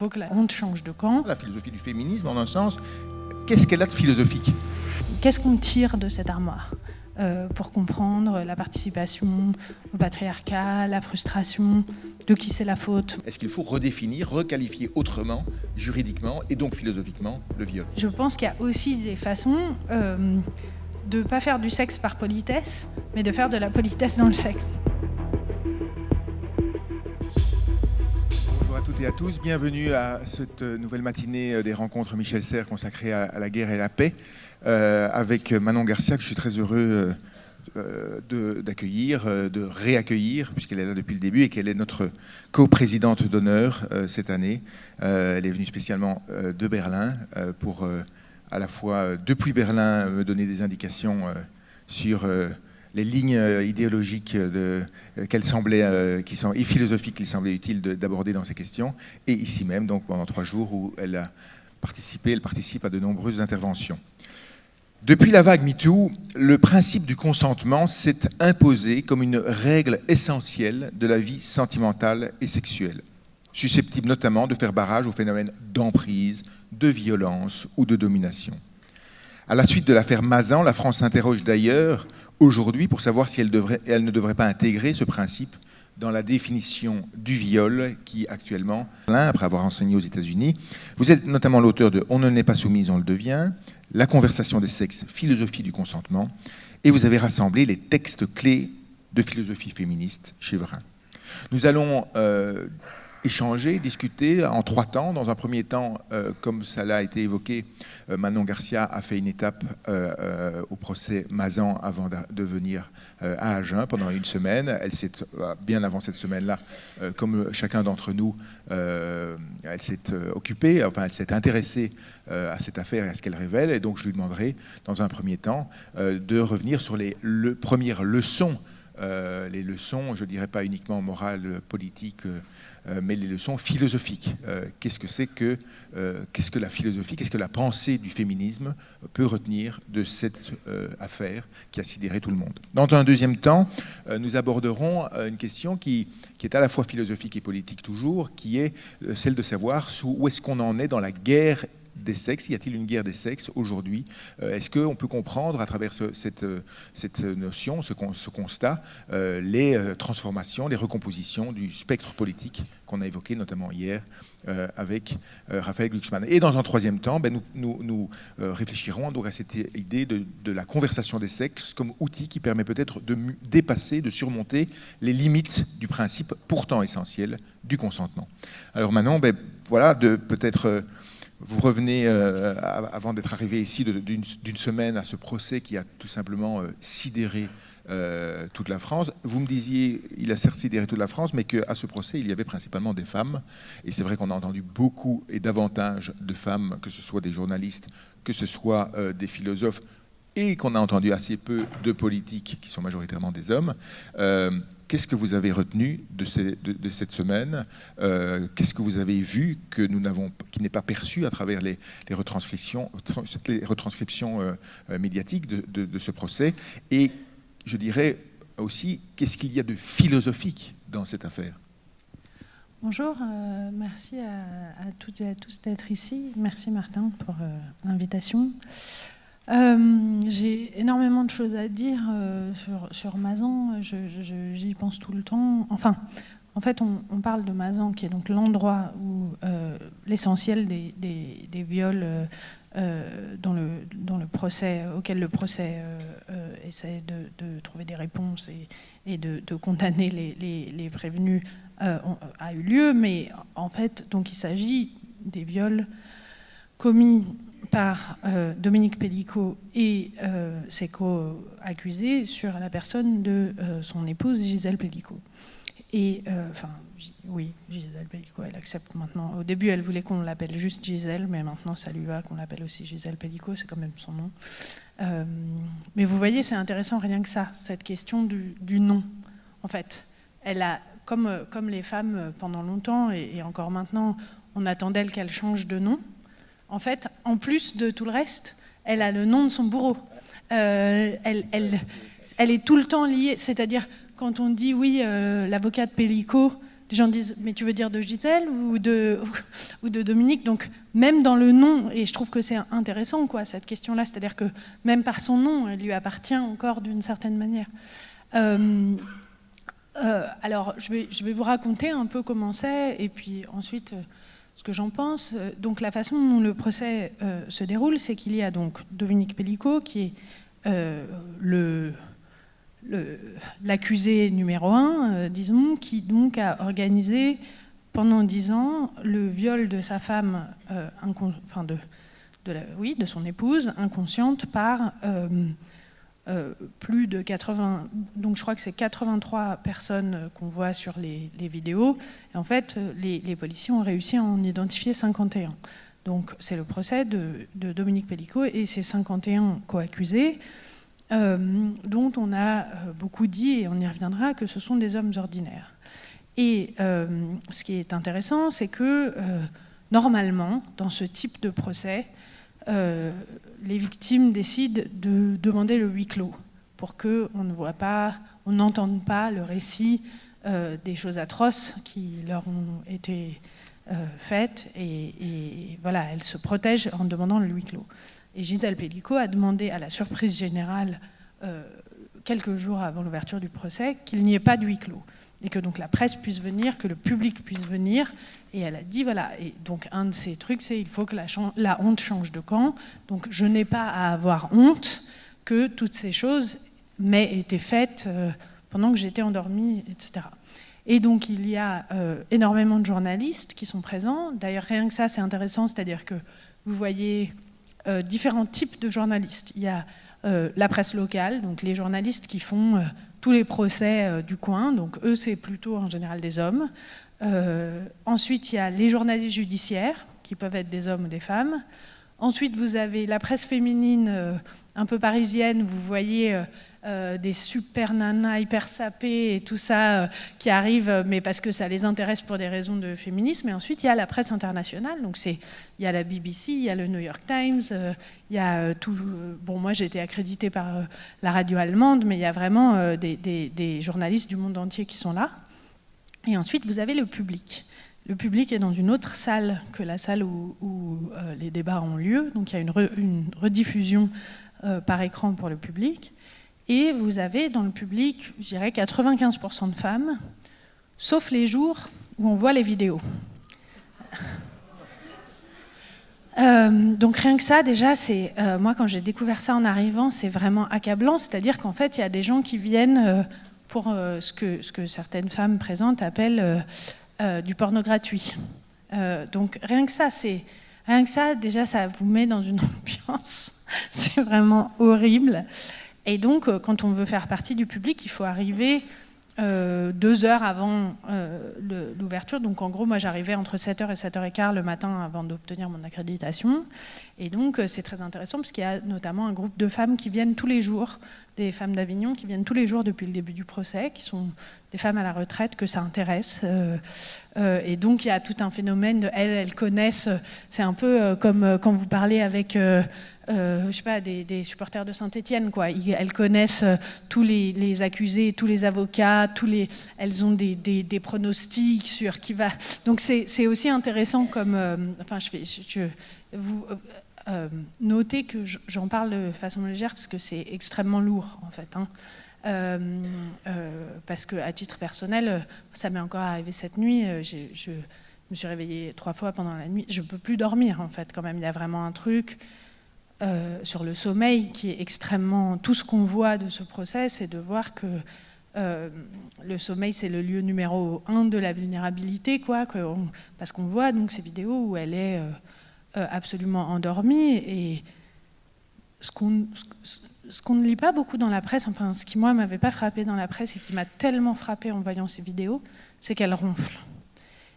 Il faut que la honte change de camp. La philosophie du féminisme, en un sens, qu'est-ce qu'elle a de philosophique? Qu'est-ce qu'on tire de cette armoire pour comprendre la participation au patriarcat, la frustration, de qui c'est la faute? Est-ce qu'il faut redéfinir, requalifier autrement, juridiquement et donc philosophiquement, le viol? Je pense qu'il y a aussi des façons de ne pas faire du sexe par politesse, mais de faire de la politesse dans le sexe. Bonjour à toutes et à tous, bienvenue à cette nouvelle matinée des rencontres Michel Serres consacrée à la guerre et la paix, avec Manon Garcia, que je suis très heureux d'accueillir, de réaccueillir, puisqu'elle est là depuis le début et qu'elle est notre coprésidente d'honneur cette année. Elle est venue spécialement de Berlin pour à la fois depuis Berlin me donner des indications sur les lignes idéologiques qu'elle semblait, et philosophiques qu'il semblait utile d'aborder dans ces questions, et ici même, donc pendant 3 jours où elle participe à de nombreuses interventions. Depuis la vague MeToo, le principe du consentement s'est imposé comme une règle essentielle de la vie sentimentale et sexuelle, susceptible notamment de faire barrage au phénomène d'emprise, de violence ou de domination. À la suite de l'affaire Mazan, la France s'interroge d'ailleurs aujourd'hui pour savoir si elle ne devrait pas intégrer ce principe dans la définition du viol qui actuellement, après avoir enseigné aux États-Unis, vous êtes notamment l'auteur de « On ne n'est pas soumise, on le devient », La conversation des sexes, philosophie du consentement, et vous avez rassemblé les textes clés de philosophie féministe chez Vrin. Nous allons échanger, discuter en 3 temps. Dans un premier temps, comme ça l'a été évoqué, Manon Garcia a fait une étape au procès Mazan avant de venir à Agen pendant une semaine. Elle s'est, bien avant cette semaine-là, comme chacun d'entre nous, elle s'est occupée, enfin elle s'est intéressée à cette affaire et à ce qu'elle révèle. Et donc je lui demanderai, dans un premier temps, de revenir sur les premières leçons, les leçons, je ne dirais pas uniquement morales, politiques, mais les leçons philosophiques. Qu'est-ce que la philosophie, qu'est-ce que la pensée du féminisme peut retenir de cette affaire qui a sidéré tout le monde. Dans un deuxième temps, nous aborderons une question qui est à la fois philosophique et politique toujours, qui est celle de savoir où est-ce qu'on en est dans la guerre des sexes. Y a-t-il une guerre des sexes aujourd'hui? Est-ce qu'on peut comprendre à travers cette notion, ce constat, les transformations, les recompositions du spectre politique qu'on a évoqué notamment hier avec Raphaël Glucksmann. Et dans un troisième temps, nous réfléchirons donc à cette idée de la conversation des sexes comme outil qui permet peut-être de dépasser, de surmonter les limites du principe pourtant essentiel du consentement. Alors Manon, voilà, peut-être... Vous revenez, avant d'être arrivé ici, d'une semaine à ce procès qui a tout simplement sidéré toute la France. Vous me disiez, il a certes sidéré toute la France, mais qu'à ce procès, il y avait principalement des femmes. Et c'est vrai qu'on a entendu beaucoup et davantage de femmes, que ce soit des journalistes, que ce soit des philosophes, et qu'on a entendu assez peu de politiques, qui sont majoritairement des hommes. Qu'est-ce que vous avez retenu de cette semaine? Qu'est-ce que vous avez vu qui n'est pas perçu à travers les retranscriptions médiatiques de ce procès? Et je dirais aussi, qu'est-ce qu'il y a de philosophique dans cette affaire? Bonjour, merci à toutes et à tous d'être ici. Merci Martin pour l'invitation. J'ai énormément de choses à dire sur Mazan, j'y pense tout le temps. Enfin, en fait, on parle de Mazan, qui est donc l'endroit où l'essentiel des viols auquel le procès essaie de trouver des réponses et de condamner les prévenus a eu lieu. Mais en fait, donc, il s'agit des viols commis par Dominique Pellicot et ses co-accusés sur la personne de son épouse Gisèle Pellicot. Et oui, Gisèle Pellicot, elle accepte maintenant. Au début, elle voulait qu'on l'appelle juste Gisèle, mais maintenant, ça lui va qu'on l'appelle aussi Gisèle Pellicot, c'est quand même son nom. Mais vous voyez, c'est intéressant rien que ça, cette question du nom. En fait, elle a, comme les femmes pendant longtemps et encore maintenant, on attend d'elle qu'elle change de nom. En fait, en plus de tout le reste, elle a le nom de son bourreau. Elle est tout le temps liée. C'est-à-dire, quand on dit, oui, l'avocat de Pellicot les gens disent « mais tu veux dire de Gisèle ou de Dominique ?» Donc même dans le nom, et je trouve que c'est intéressant quoi, cette question-là, c'est-à-dire que même par son nom, elle lui appartient encore d'une certaine manière. Alors je vais vous raconter un peu comment c'est, et puis ensuite ce que j'en pense. Donc la façon dont le procès se déroule, c'est qu'il y a donc Dominique Pellicot qui est l'accusé numéro 1, disons, qui donc a organisé pendant 10 ans le viol de sa femme, de son épouse, inconsciente par plus de 80, donc je crois que c'est 83 personnes qu'on voit sur les vidéos. Et en fait, les policiers ont réussi à en identifier 51. Donc c'est le procès de Dominique Pellicot et ses 51 co-accusés, dont on a beaucoup dit, et on y reviendra, que ce sont des hommes ordinaires. Et ce qui est intéressant, c'est que normalement, dans ce type de procès, les victimes décident de demander le huis clos pour qu'on ne voit pas, on n'entende pas le récit des choses atroces qui leur ont été faites, et voilà, elles se protègent en demandant le huis clos. Et Gisèle Pellicot a demandé à la surprise générale, quelques jours avant l'ouverture du procès, qu'il n'y ait pas de huis clos, et que donc la presse puisse venir, que le public puisse venir. Et elle a dit, voilà, et donc un de ces trucs, c'est il faut que la honte change de camp. Donc je n'ai pas à avoir honte que toutes ces choses m'aient été faites pendant que j'étais endormie, etc. Et donc il y a énormément de journalistes qui sont présents. D'ailleurs, rien que ça, c'est intéressant, c'est-à-dire que vous voyez différents types de journalistes. Il y a la presse locale, donc les journalistes qui font tous les procès du coin, donc eux, c'est plutôt en général des hommes. Ensuite, il y a les journalistes judiciaires, qui peuvent être des hommes ou des femmes. Ensuite, vous avez la presse féminine un peu parisienne, vous voyez des super nanas hyper sapées et tout ça qui arrivent, mais parce que ça les intéresse pour des raisons de féminisme. Et ensuite, il y a la presse internationale, donc il y a la BBC, il y a le New York Times, il y a tout... bon, moi j'ai été accréditée par la radio allemande, mais il y a vraiment des journalistes du monde entier qui sont là. Et ensuite, vous avez le public. Le public est dans une autre salle que la salle où les débats ont lieu. Donc il y a une rediffusion par écran pour le public. Et vous avez dans le public, je dirais, 95% de femmes, sauf les jours où on voit les vidéos. Donc rien que ça, déjà, c'est moi quand j'ai découvert ça en arrivant, c'est vraiment accablant. C'est-à-dire qu'en fait, il y a des gens qui viennent... pour ce que certaines femmes présentes appellent du porno gratuit. Donc rien que ça, déjà, ça vous met dans une ambiance, c'est vraiment horrible. Et donc, quand on veut faire partie du public, il faut arriver 2 heures avant l'ouverture. Donc en gros, moi j'arrivais entre 7h et 7h15 le matin avant d'obtenir mon accréditation. Et donc c'est très intéressant parce qu'il y a notamment un groupe de femmes qui viennent tous les jours, des femmes d'Avignon qui viennent tous les jours depuis le début du procès, qui sont des femmes à la retraite que ça intéresse. Et donc il y a tout un phénomène de elles connaissent, c'est un peu comme quand vous parlez avec... je sais pas, des supporters de Saint-Étienne, quoi. Elles connaissent tous les accusés, tous les avocats, elles ont des pronostics sur qui va. Donc c'est aussi intéressant comme. Vous notez que j'en parle de façon légère parce que c'est extrêmement lourd en fait. Parce que à titre personnel, ça m'est encore arrivé cette nuit. Je me suis réveillée 3 fois pendant la nuit. Je peux plus dormir en fait. Quand même, il y a vraiment un truc. Sur le sommeil qui est extrêmement... Tout ce qu'on voit de ce procès, c'est de voir que le sommeil, c'est le lieu numéro 1 de la vulnérabilité, quoi, parce qu'on voit donc ces vidéos où elle est absolument endormie. Et ce qu'on ne lit pas beaucoup dans la presse, enfin ce qui moi m'avait pas frappé dans la presse et qui m'a tellement frappé en voyant ces vidéos, c'est qu'elle ronfle.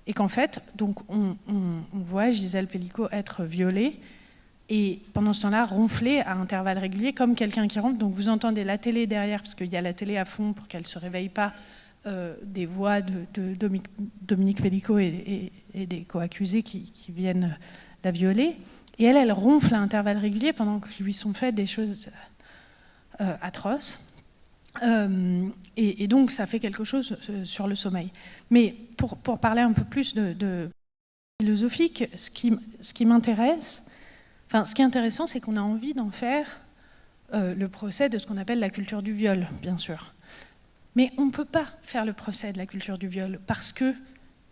Et qu'en fait, donc on voit Gisèle Pellicot être violée, et pendant ce temps-là, ronfler à intervalles réguliers, comme quelqu'un qui ronfle. Donc vous entendez la télé derrière, parce qu'il y a la télé à fond pour qu'elle ne se réveille pas, des voix de Dominique Pellicot et des co-accusés qui viennent la violer. Et elle ronfle à intervalles réguliers pendant que lui sont faites des choses atroces. Et donc, ça fait quelque chose sur le sommeil. Mais pour parler un peu plus de philosophique, ce qui m'intéresse, enfin, ce qui est intéressant, c'est qu'on a envie d'en faire le procès de ce qu'on appelle la culture du viol, bien sûr. Mais on ne peut pas faire le procès de la culture du viol parce que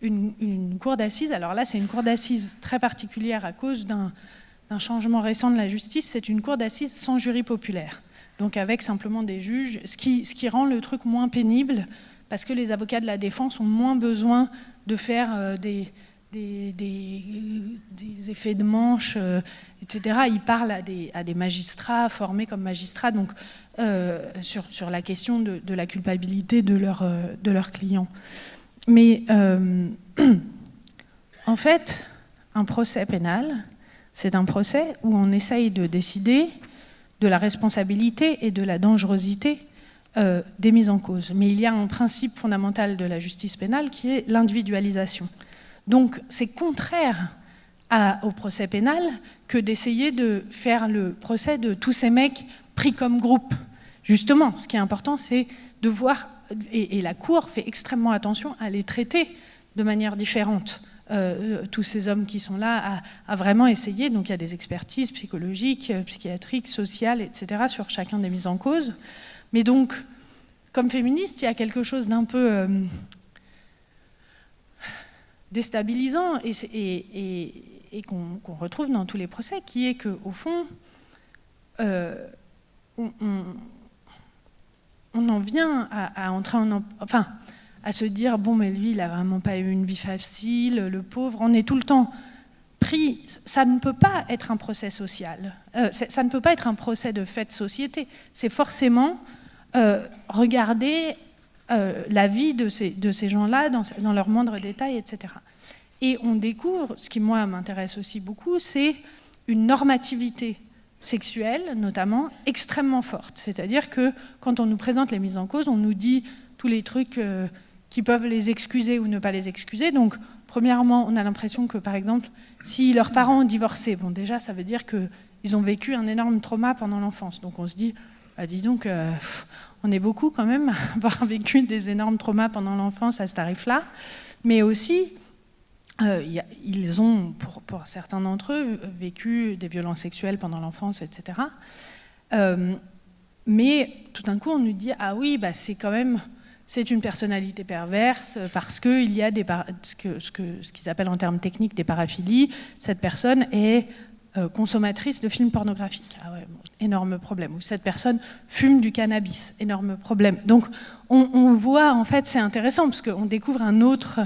une cour d'assises, alors là, c'est une cour d'assises très particulière à cause d'un changement récent de la justice, c'est une cour d'assises sans jury populaire. Donc avec simplement des juges, ce qui rend le truc moins pénible, parce que les avocats de la défense ont moins besoin de faire des effets de manche, etc. Ils parlent à des magistrats formés comme magistrats, donc sur la question de la culpabilité de leurs clients. Mais en fait, un procès pénal, c'est un procès où on essaye de décider de la responsabilité et de la dangerosité des mises en cause. Mais il y a un principe fondamental de la justice pénale qui est l'individualisation. Donc c'est contraire au procès pénal que d'essayer de faire le procès de tous ces mecs pris comme groupe. Justement, ce qui est important, c'est de voir, et la Cour fait extrêmement attention à les traiter de manière différente. Tous ces hommes qui sont là à vraiment essayer, donc il y a des expertises psychologiques, psychiatriques, sociales, etc. sur chacun des mises en cause. Mais donc, comme féministe, il y a quelque chose d'un peu déstabilisant et qu'on retrouve dans tous les procès, qui est qu'au fond, on en vient à entrer enfin, à se dire, bon, mais lui, il n'a vraiment pas eu une vie facile, le pauvre, on est tout le temps pris. Ça ne peut pas être un procès social, ça ne peut pas être un procès de fait de société. C'est forcément regarder la vie de ces gens-là dans leur moindre détail, etc. Et on découvre, ce qui moi m'intéresse aussi beaucoup, c'est une normativité sexuelle, notamment, extrêmement forte. C'est-à-dire que quand on nous présente les mises en cause, on nous dit tous les trucs qui peuvent les excuser ou ne pas les excuser. Donc, premièrement, on a l'impression que, par exemple, si leurs parents ont divorcé, bon, déjà, ça veut dire qu'ils ont vécu un énorme trauma pendant l'enfance. Donc, on se dit, bah, dis donc, on est beaucoup quand même à avoir vécu des énormes traumas pendant l'enfance à ce tarif-là. Mais aussi, ils ont, pour certains d'entre eux, vécu des violences sexuelles pendant l'enfance, etc. Mais tout d'un coup, on nous dit, ah oui, bah, c'est une personnalité perverse parce qu'il y a ce qu'ils appellent en termes techniques des paraphilies. Cette personne est consommatrice de films pornographiques. Ah ouais, bon, énorme problème. Ou cette personne fume du cannabis. Énorme problème. Donc, on voit, en fait, c'est intéressant parce qu'on découvre un autre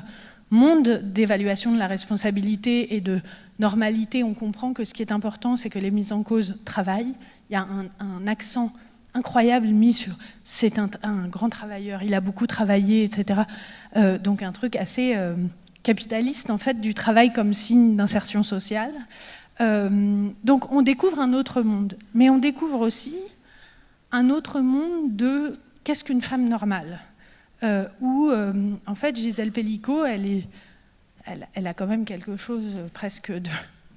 monde d'évaluation de la responsabilité et de normalité. On comprend que ce qui est important, c'est que les mises en cause travaillent. Il y a un accent incroyable mis sur c'est un grand travailleur, il a beaucoup travaillé, etc. Donc un truc assez capitaliste en fait du travail comme signe d'insertion sociale. Donc on découvre un autre monde, mais on découvre aussi un autre monde de qu'est-ce qu'une femme normale, où en fait Gisèle Pellicot, elle a quand même quelque chose presque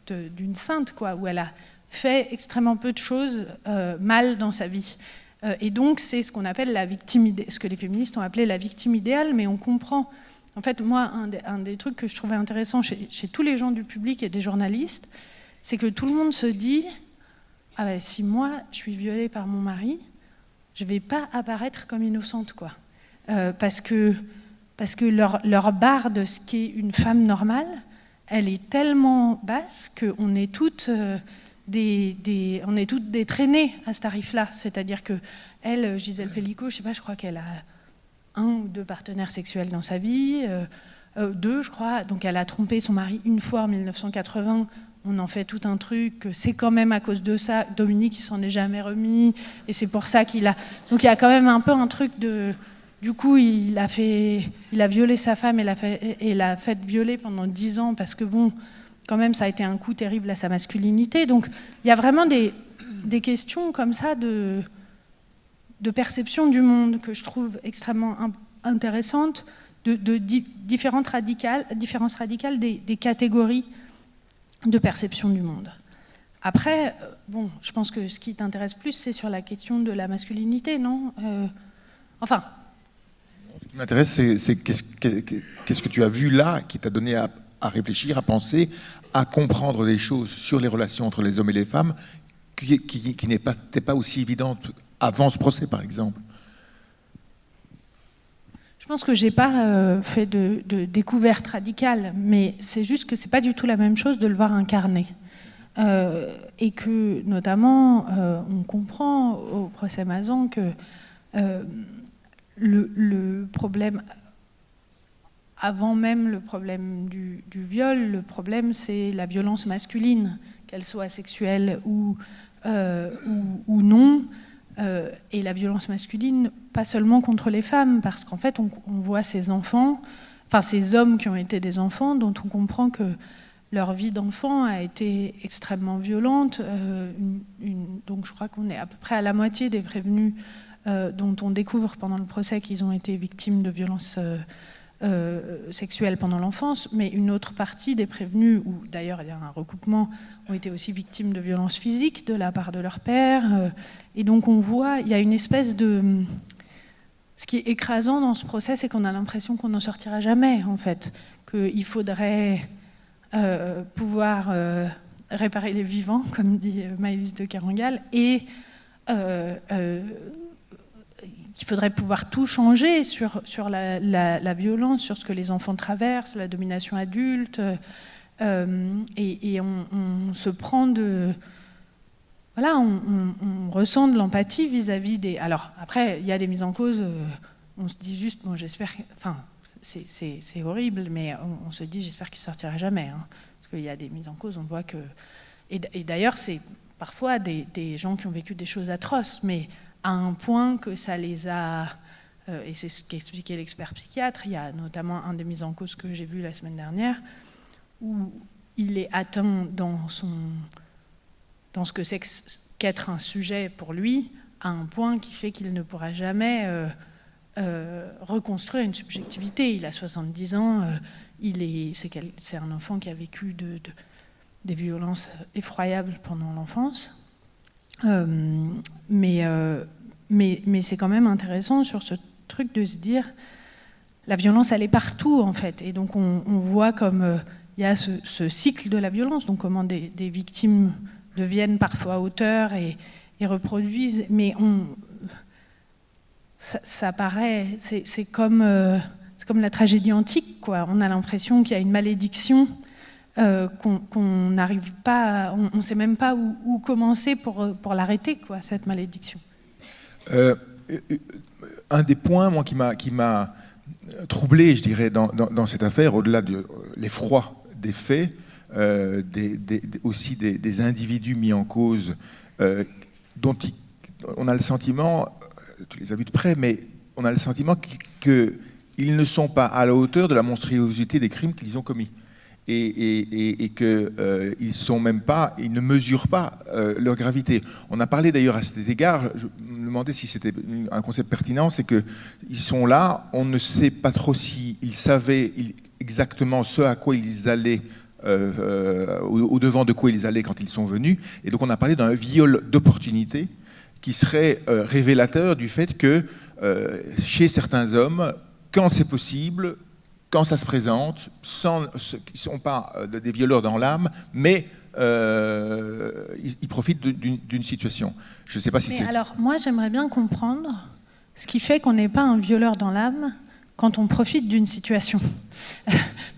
d'une sainte, quoi, où elle a fait extrêmement peu de choses mal dans sa vie. Et donc, c'est ce qu'on appelle la victime ce que les féministes ont appelé la victime idéale, mais on comprend. En fait, moi, un des trucs que je trouvais intéressant chez tous les gens du public et des journalistes, c'est que tout le monde se dit « Ah ben, si moi, je suis violée par mon mari, je ne vais pas apparaître comme innocente, quoi. » Parce que leur barre de ce qu'est une femme normale, elle est tellement basse qu'on est toutes... on est toutes des traînées à ce tarif-là. C'est-à-dire que elle, Gisèle Pellicot, je sais pas, je crois qu'elle a 1 ou 2 partenaires sexuels dans sa vie, 2, je crois. Donc elle a trompé son mari une fois en 1980. On en fait tout un truc. C'est quand même à cause de ça. Dominique, il s'en est jamais remis. Et c'est pour ça qu'il a... Donc il y a quand même un peu un truc de... Du coup, il a violé sa femme et l'a fait violer pendant 10 ans parce que bon... Quand même, ça a été un coup terrible à sa masculinité. Donc, il y a vraiment des questions comme ça de perception du monde que je trouve extrêmement intéressantes, de différences radicales des catégories de perception du monde. Après, bon, je pense que ce qui t'intéresse plus, c'est sur la question de la masculinité, non ? Enfin... Ce qui m'intéresse, c'est qu'est-ce que tu as vu là qui t'a donné à réfléchir, à penser, à comprendre des choses sur les relations entre les hommes et les femmes qui n'étaient pas aussi évidentes avant ce procès, par exemple. Je pense que je n'ai pas fait de découverte radicale, mais c'est juste que ce n'est pas du tout la même chose de le voir incarné. Et que, notamment, on comprend au procès Mazan que le problème, avant même le problème du viol, le problème c'est la violence masculine, qu'elle soit sexuelle ou non, et la violence masculine, pas seulement contre les femmes, parce qu'en fait on voit ces enfants, enfin ces hommes qui ont été des enfants, dont on comprend que leur vie d'enfant a été extrêmement violente. Donc je crois qu'on est à peu près à la moitié des prévenus dont on découvre pendant le procès qu'ils ont été victimes de violences sexuelles pendant l'enfance, mais une autre partie des prévenus, où d'ailleurs il y a un recoupement, ont été aussi victimes de violences physiques de la part de leur père. Et donc on voit, il y a une espèce de... Ce qui est écrasant dans ce procès, c'est qu'on a l'impression qu'on n'en sortira jamais, en fait. Qu'il faudrait pouvoir réparer les vivants, comme dit Maëlys de Kerangal, et qu'il faudrait pouvoir tout changer sur la violence, sur ce que les enfants traversent, la domination adulte, et on se prend de... Voilà, on ressent de l'empathie vis-à-vis des... Alors, après, il y a des mises en cause, on se dit juste, bon, j'espère... Enfin, c'est horrible, mais on se dit, j'espère qu'il ne sortira jamais. Hein, parce qu'il y a des mises en cause, on voit que... Et d'ailleurs, c'est parfois des gens qui ont vécu des choses atroces, mais à un point que ça les a... et c'est ce qu'expliquait l'expert psychiatre, il y a notamment un des mises en cause que j'ai vu la semaine dernière, où il est atteint dans ce que c'est qu'être un sujet pour lui, à un point qui fait qu'il ne pourra jamais reconstruire une subjectivité. Il a 70 ans, c'est un enfant qui a vécu des violences effroyables pendant l'enfance. Mais c'est quand même intéressant sur ce truc de se dire la violence elle est partout en fait, et donc on voit comme il y a ce cycle de la violence, donc comment des victimes deviennent parfois auteurs et reproduisent, mais ça paraît, c'est comme la tragédie antique, quoi. On a l'impression qu'il y a une malédiction qu'on n'arrive pas, on ne sait même pas où commencer pour l'arrêter, quoi, cette malédiction. Un des points, moi, qui m'a troublé, je dirais, dans cette affaire, au-delà de l'effroi des faits, aussi des individus mis en cause, dont on a le sentiment, tu les as vus de près, mais on a le sentiment qu'ils ne sont pas à la hauteur de la monstruosité des crimes qu'ils ont commis. Et qu'ils sont même pas, ils ne mesurent pas leur gravité. On a parlé d'ailleurs à cet égard, je me demandais si c'était un concept pertinent, c'est qu'ils sont là, on ne sait pas trop s'ils savaient exactement ce à quoi ils allaient, au devant de quoi ils allaient quand ils sont venus, et donc on a parlé d'un viol d'opportunité qui serait révélateur du fait que chez certains hommes, quand c'est possible, quand ça se présente, qui ne sont pas des violeurs dans l'âme, mais ils profitent d'une situation. Je ne sais pas si c'est... Alors, moi, j'aimerais bien comprendre ce qui fait qu'on n'est pas un violeur dans l'âme quand on profite d'une situation.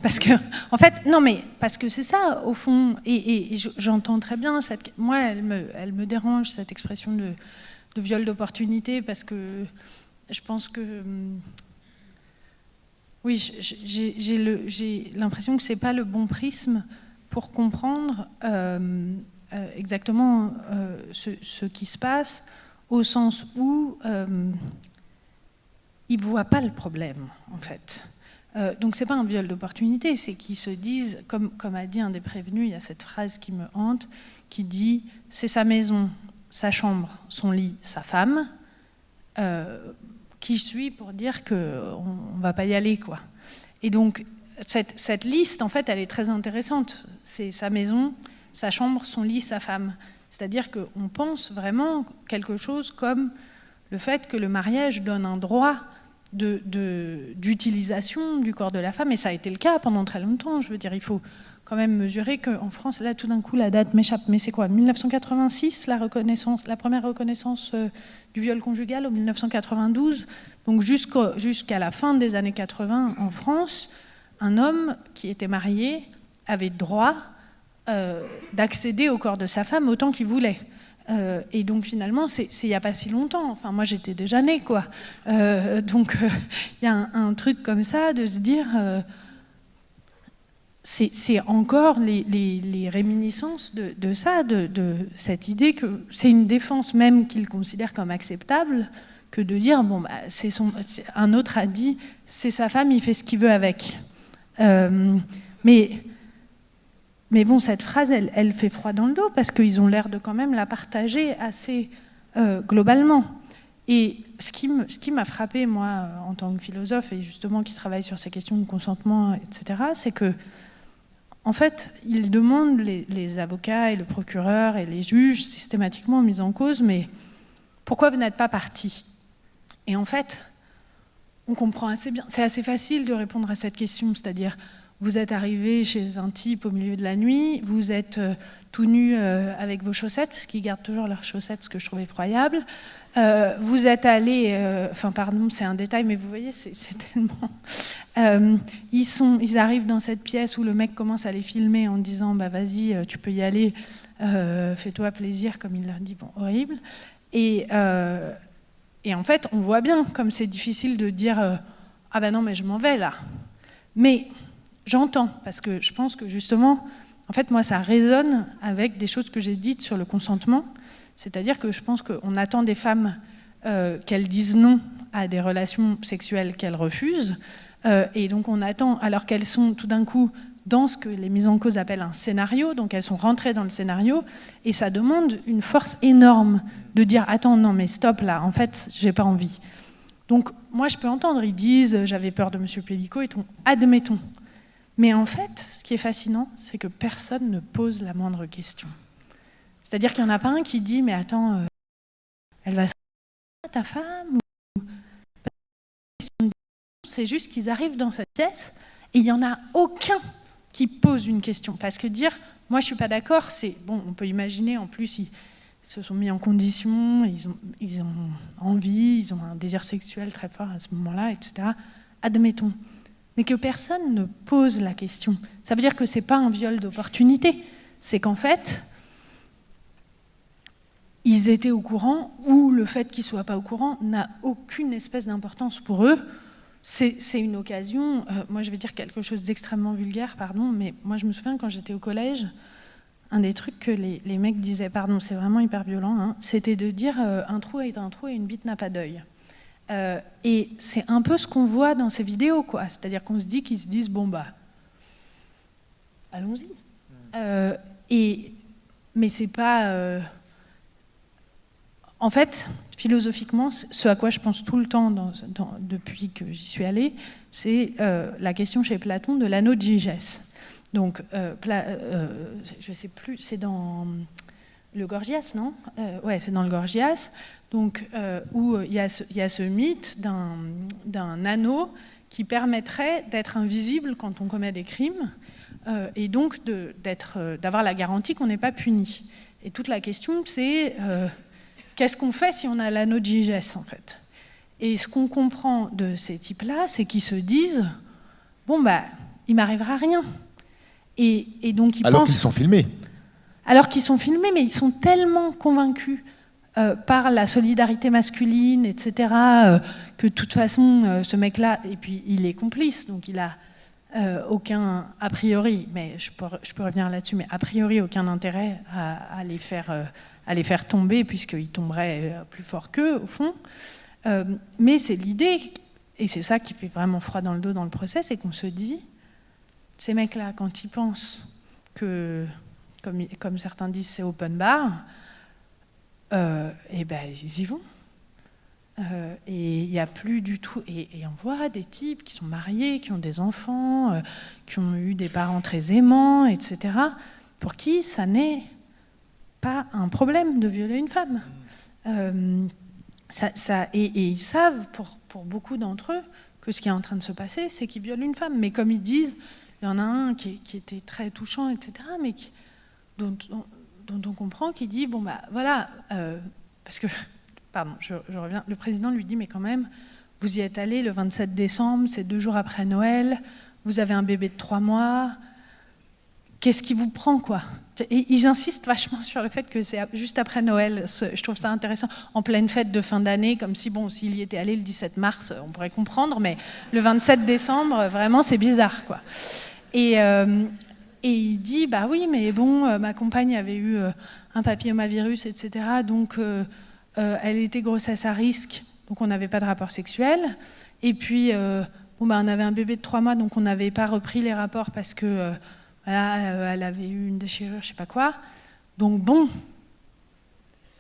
Parce que, en fait, non, mais parce que c'est ça, au fond, et j'entends très bien, moi, elle me dérange, cette expression de viol d'opportunité, parce que je pense que... Oui, j'ai l'impression que ce n'est pas le bon prisme pour comprendre exactement ce qui se passe, au sens où ils ne voient pas le problème, en fait. Donc ce n'est pas un viol d'opportunité, c'est qu'ils se disent, comme a dit un des prévenus, il y a cette phrase qui me hante, qui dit « c'est sa maison, sa chambre, son lit, sa femme ». Qui je suis pour dire qu'on ne va pas y aller, quoi. Et donc, cette liste, en fait, elle est très intéressante. C'est sa maison, sa chambre, son lit, sa femme. C'est-à-dire qu'on pense vraiment quelque chose comme le fait que le mariage donne un droit d'utilisation du corps de la femme, et ça a été le cas pendant très longtemps. Je veux dire, il faut quand même mesurer qu'en France, là tout d'un coup la date m'échappe, mais c'est quoi, 1986, la première reconnaissance du viol conjugal, ou 1992, donc jusqu'à la fin des années 80 en France, un homme qui était marié avait droit d'accéder au corps de sa femme autant qu'il voulait. Et donc finalement, c'est il n'y a pas si longtemps. Enfin, moi j'étais déjà née, quoi. Donc il y a un truc comme ça de se dire, c'est encore les réminiscences de ça, de cette idée que c'est une défense même qu'il considère comme acceptable, que de dire bon, bah, un autre a dit c'est sa femme, il fait ce qu'il veut avec. Mais bon, cette phrase, elle fait froid dans le dos, parce qu'ils ont l'air de quand même la partager assez globalement. Et ce qui m'a frappé, moi, en tant que philosophe, et justement qui travaille sur ces questions de consentement, etc., c'est que, en fait, ils demandent, les avocats et le procureur et les juges, systématiquement mis en cause, mais pourquoi vous n'êtes pas partis? Et en fait, on comprend assez bien, c'est assez facile de répondre à cette question, c'est-à-dire, vous êtes arrivé chez un type au milieu de la nuit, vous êtes tout nu avec vos chaussettes, parce qu'ils gardent toujours leurs chaussettes, ce que je trouve effroyable. Vous êtes allé, enfin pardon, c'est un détail, mais vous voyez, c'est tellement... ils arrivent dans cette pièce où le mec commence à les filmer en disant bah vas-y, tu peux y aller, fais-toi plaisir, comme il leur dit, bon, horrible. Et en fait, on voit bien comme c'est difficile de dire ah ben non, mais je m'en vais là. Mais j'entends, parce que je pense que justement, en fait, moi, ça résonne avec des choses que j'ai dites sur le consentement. C'est-à-dire que je pense qu'on attend des femmes qu'elles disent non à des relations sexuelles qu'elles refusent. Et donc on attend, alors qu'elles sont tout d'un coup dans ce que les mises en cause appellent un scénario, donc elles sont rentrées dans le scénario, et ça demande une force énorme de dire « Attends, non, mais stop là, en fait, j'ai pas envie ». Donc moi, je peux entendre, ils disent « J'avais peur de M. Pellicot » et tout, admettons. Mais en fait, ce qui est fascinant, c'est que personne ne pose la moindre question. C'est-à-dire qu'il n'y en a pas un qui dit « Mais attends, elle va se ta femme ?» C'est juste qu'ils arrivent dans cette pièce et il n'y en a aucun qui pose une question. Parce que dire « Moi, je ne suis pas d'accord », c'est... Bon, on peut imaginer, en plus, ils se sont mis en condition, ils ont envie, ils ont un désir sexuel très fort à ce moment-là, etc. Admettons. Mais que personne ne pose la question. Ça veut dire que ce n'est pas un viol d'opportunité. C'est qu'en fait, ils étaient au courant, ou le fait qu'ils ne soient pas au courant n'a aucune espèce d'importance pour eux. C'est une occasion, moi je vais dire quelque chose d'extrêmement vulgaire, pardon, mais moi je me souviens quand j'étais au collège, un des trucs que les mecs disaient, pardon, c'est vraiment hyper violent, hein, c'était de dire un trou est un trou et une bite n'a pas d'œil. Et c'est un peu ce qu'on voit dans ces vidéos, quoi. C'est-à-dire qu'on se dit qu'ils se disent, bon bah, allons-y. Mais c'est pas... En fait, philosophiquement, ce à quoi je pense tout le temps depuis que j'y suis allée, c'est la question chez Platon de l'anneau de Gygès. Donc, je ne sais plus, c'est dans le Gorgias, non ? Ouais, c'est dans le Gorgias, donc, où il y a ce mythe d'un anneau qui permettrait d'être invisible quand on commet des crimes, et donc d'avoir la garantie qu'on n'est pas puni. Et toute la question, c'est... qu'est-ce qu'on fait si on a l'anneau de Gygès, en fait? Et ce qu'on comprend de ces types-là, c'est qu'ils se disent « Bon, bah, il m'arrivera rien ». Et donc ils alors pensent... qu'ils sont filmés. Alors qu'ils sont filmés, mais ils sont tellement convaincus par la solidarité masculine, etc., que de toute façon, ce mec-là, et puis il est complice, donc il a aucun, a priori, mais je peux revenir là-dessus, mais a priori aucun intérêt à les faire tomber, puisqu'ils tomberaient plus fort qu'eux, au fond. Mais c'est l'idée, et c'est ça qui fait vraiment froid dans le dos dans le procès, c'est qu'on se dit, ces mecs-là, quand ils pensent que, comme certains disent, c'est open bar, et ben ils y vont. Et il n'y a plus du tout... Et on voit des types qui sont mariés, qui ont des enfants, qui ont eu des parents très aimants, etc., pour qui ça n'est pas un problème de violer une femme. et ils savent, pour beaucoup d'entre eux, que ce qui est en train de se passer, c'est qu'ils violent une femme. Mais comme ils disent, il y en a un qui était très touchant, etc., mais dont on comprend, qui dit, bon, bah voilà, parce que, pardon, je reviens, le président lui dit, mais quand même, vous y êtes allé le 27 décembre, c'est 2 jours après Noël, vous avez un bébé de 3 mois, qu'est-ce qui vous prend, quoi? Et ils insistent vachement sur le fait que c'est juste après Noël. Je trouve ça intéressant. En pleine fête de fin d'année, comme si, bon, s'il y était allé le 17 mars, on pourrait comprendre, mais le 27 décembre, vraiment, c'est bizarre, quoi. Et il dit, bah oui, mais bon, ma compagne avait eu un papillomavirus, etc., donc elle était grossesse à risque, donc on n'avait pas de rapport sexuel. Et puis, bon, bah, on avait un bébé de 3 mois, donc on n'avait pas repris les rapports parce que... Voilà, elle avait eu une déchirure, je sais pas quoi. Donc bon,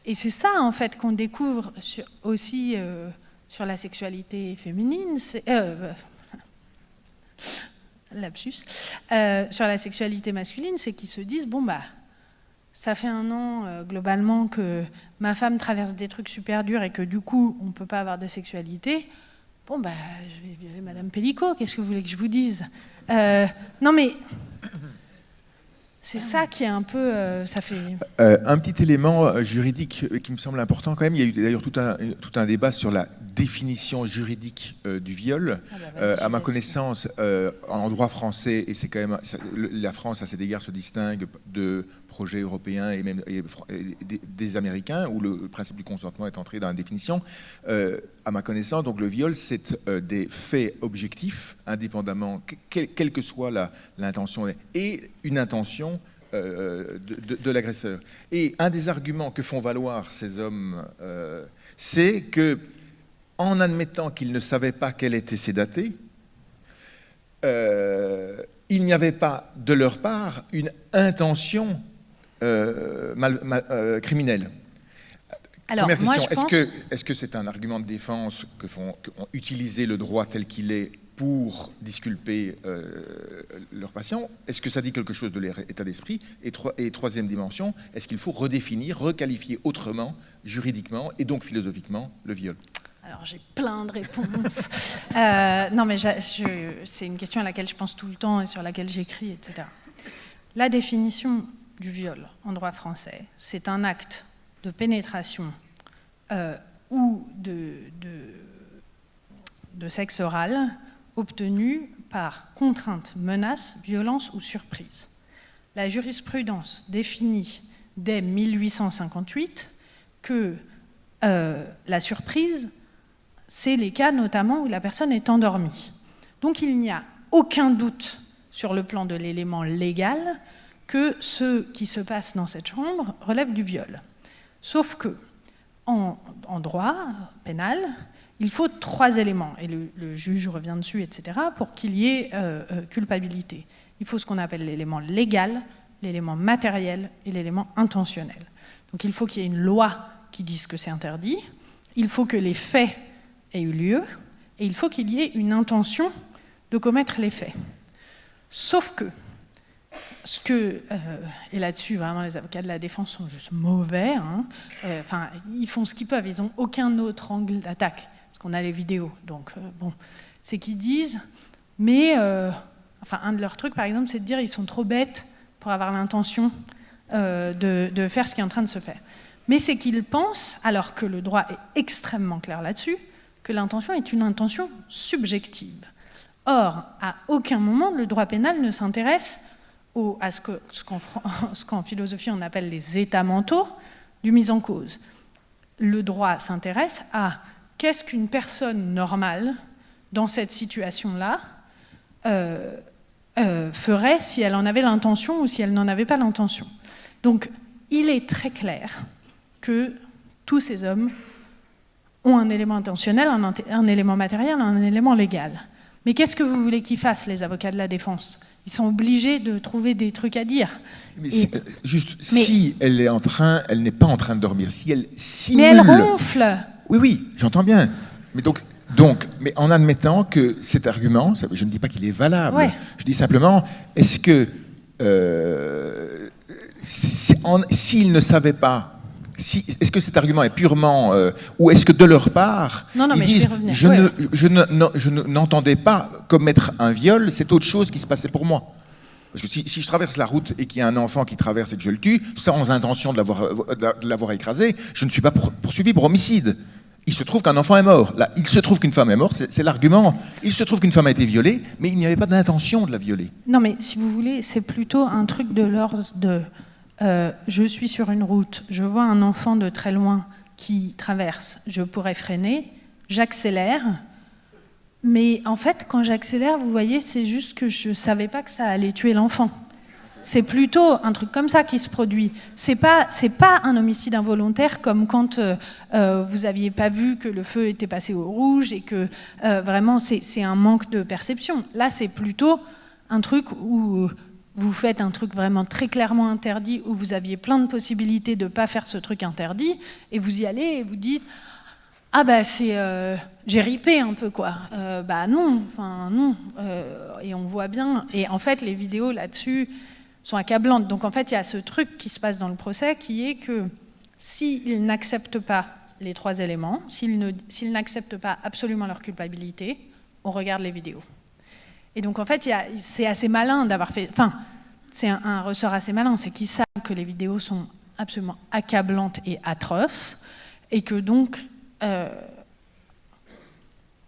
et c'est ça en fait qu'on découvre aussi sur la sexualité féminine, lapsus, sur la sexualité masculine, c'est qu'ils se disent, bon bah, ça fait 1 an globalement que ma femme traverse des trucs super durs et que du coup on peut pas avoir de sexualité. Bon bah, je vais violer Madame Pellicot, qu'est-ce que vous voulez que je vous dise? Non mais... C'est ça qui est un peu... ça fait... Un petit élément juridique qui me semble important quand même. Il y a eu d'ailleurs tout un débat sur la définition juridique du viol. À ma connaissance, en droit français, et c'est quand même... La France, à cet égard, se distingue de projets européens et même des Américains, où le principe du consentement est entré dans la définition. À ma connaissance, donc le viol, c'est des faits objectifs, indépendamment, quelle que soit l'intention, et une intention de l'agresseur. Et un des arguments que font valoir ces hommes, c'est que, en admettant qu'ils ne savaient pas qu'elle était sédatée, il n'y avait pas de leur part une intention criminelle. Alors, première question, moi, je pense... est-ce que c'est un argument de défense qu'ont utilisé le droit tel qu'il est pour disculper leurs patients? Est-ce que ça dit quelque chose de leur état d'esprit? Et troisième dimension, est-ce qu'il faut redéfinir, requalifier autrement, juridiquement et donc philosophiquement, le viol? Alors j'ai plein de réponses. Non mais c'est une question à laquelle je pense tout le temps et sur laquelle j'écris, etc. La définition du viol en droit français, c'est un acte de pénétration ou de sexe oral obtenu par contrainte, menace, violence ou surprise. La jurisprudence définit dès 1858 que la surprise, c'est les cas notamment où la personne est endormie. Donc il n'y a aucun doute sur le plan de l'élément légal que ce qui se passe dans cette chambre relève du viol. Sauf que, en droit pénal, il faut 3 éléments, et le juge revient dessus, etc., pour qu'il y ait culpabilité. Il faut ce qu'on appelle l'élément légal, l'élément matériel et l'élément intentionnel. Donc il faut qu'il y ait une loi qui dise que c'est interdit, il faut que les faits aient eu lieu, et il faut qu'il y ait une intention de commettre les faits. Sauf que, et là-dessus, vraiment, les avocats de la défense sont juste mauvais, hein. Ils font ce qu'ils peuvent, ils n'ont aucun autre angle d'attaque, parce qu'on a les vidéos, donc bon, c'est qu'ils disent, mais, un de leurs trucs, par exemple, c'est de dire ils sont trop bêtes pour avoir l'intention de faire ce qui est en train de se faire. Mais c'est qu'ils pensent, alors que le droit est extrêmement clair là-dessus, que l'intention est une intention subjective. Or, à aucun moment, le droit pénal ne s'intéresse à ce qu'en philosophie on appelle les états mentaux du mis en cause. Le droit s'intéresse à qu'est-ce qu'une personne normale, dans cette situation-là, ferait si elle en avait l'intention ou si elle n'en avait pas l'intention. Donc, il est très clair que tous ces hommes ont un élément intentionnel, un élément matériel, un élément légal. Mais qu'est-ce que vous voulez qu'ils fassent, les avocats de la défense? Ils sont obligés de trouver des trucs à dire. Si elle n'est pas en train de dormir, si elle simule... Mais elle ronfle. Oui, j'entends bien. Mais mais en admettant que cet argument, je ne dis pas qu'il est valable, ouais. Je dis simplement, est-ce que s'il ne savait pas est-ce que cet argument est purement... ou est-ce que de leur part, ils disent « je n'entendais pas commettre un viol, c'est autre chose qui se passait pour moi ». Parce que si je traverse la route et qu'il y a un enfant qui traverse et que je le tue, sans intention de l'avoir écrasé, je ne suis pas poursuivi pour homicide. Il se trouve qu'un enfant est mort. Là, il se trouve qu'une femme est morte, c'est l'argument. Il se trouve qu'une femme a été violée, mais il n'y avait pas d'intention de la violer. Non, mais si vous voulez, c'est plutôt un truc de l'ordre de... je suis sur une route, je vois un enfant de très loin qui traverse, je pourrais freiner, j'accélère, mais en fait, quand j'accélère, vous voyez, c'est juste que je ne savais pas que ça allait tuer l'enfant. C'est plutôt un truc comme ça qui se produit. C'est pas un homicide involontaire comme quand vous n'aviez pas vu que le feu était passé au rouge et que vraiment c'est un manque de perception. Là, c'est plutôt un truc où vous faites un truc vraiment très clairement interdit, où vous aviez plein de possibilités de ne pas faire ce truc interdit, et vous y allez et vous dites « Ah bah c'est... j'ai ripé un peu, quoi. Bah non, enfin non. » Et on voit bien. Et en fait, les vidéos là-dessus sont accablantes. Donc en fait, il y a ce truc qui se passe dans le procès qui est que s'ils n'acceptent pas les 3 éléments, s'ils n'acceptent pas absolument leur culpabilité, on regarde les vidéos. Et donc en fait, c'est assez malin d'avoir fait... Enfin, c'est un ressort assez malin, c'est qu'ils savent que les vidéos sont absolument accablantes et atroces, et que donc...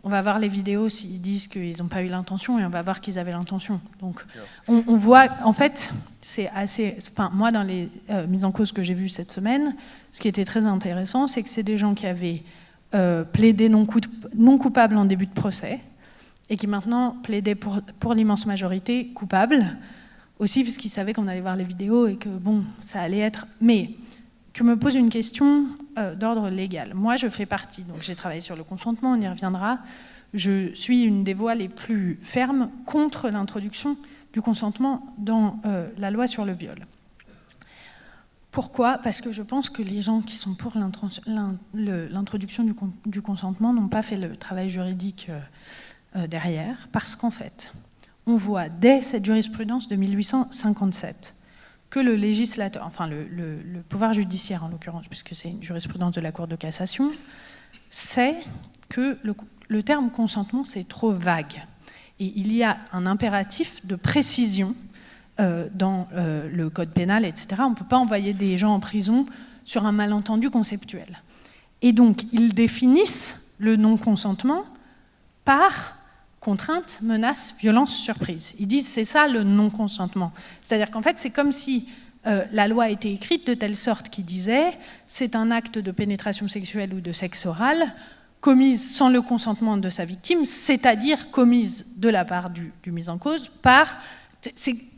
on va voir les vidéos s'ils disent qu'ils n'ont pas eu l'intention, et on va voir qu'ils avaient l'intention. Donc, on voit, en fait, c'est assez... Enfin, moi, dans les mises en cause que j'ai vues cette semaine, ce qui était très intéressant, c'est que c'est des gens qui avaient plaidé non coupables en début de procès, et qui maintenant plaidaient pour l'immense majorité coupables, aussi parce qu'ils savaient qu'on allait voir les vidéos, et que, bon, ça allait être... Mais tu me poses une question d'ordre légal. Moi, je fais partie, donc j'ai travaillé sur le consentement, on y reviendra. Je suis une des voix les plus fermes contre l'introduction du consentement dans la loi sur le viol. Pourquoi ? Parce que je pense que les gens qui sont pour l'introduction du consentement n'ont pas fait le travail juridique derrière, parce qu'en fait, on voit dès cette jurisprudence de 1857 que le législateur, enfin le pouvoir judiciaire en l'occurrence, puisque c'est une jurisprudence de la Cour de cassation, sait que le terme consentement, c'est trop vague. Et il y a un impératif de précision dans le code pénal, etc. On ne peut pas envoyer des gens en prison sur un malentendu conceptuel. Et donc, ils définissent le non-consentement par contrainte, menace, violence, surprise. Ils disent c'est ça le non-consentement. C'est-à-dire qu'en fait, c'est comme si la loi était écrite de telle sorte qu'il disait c'est un acte de pénétration sexuelle ou de sexe oral commise sans le consentement de sa victime, c'est-à-dire commise de la part du mis en cause par...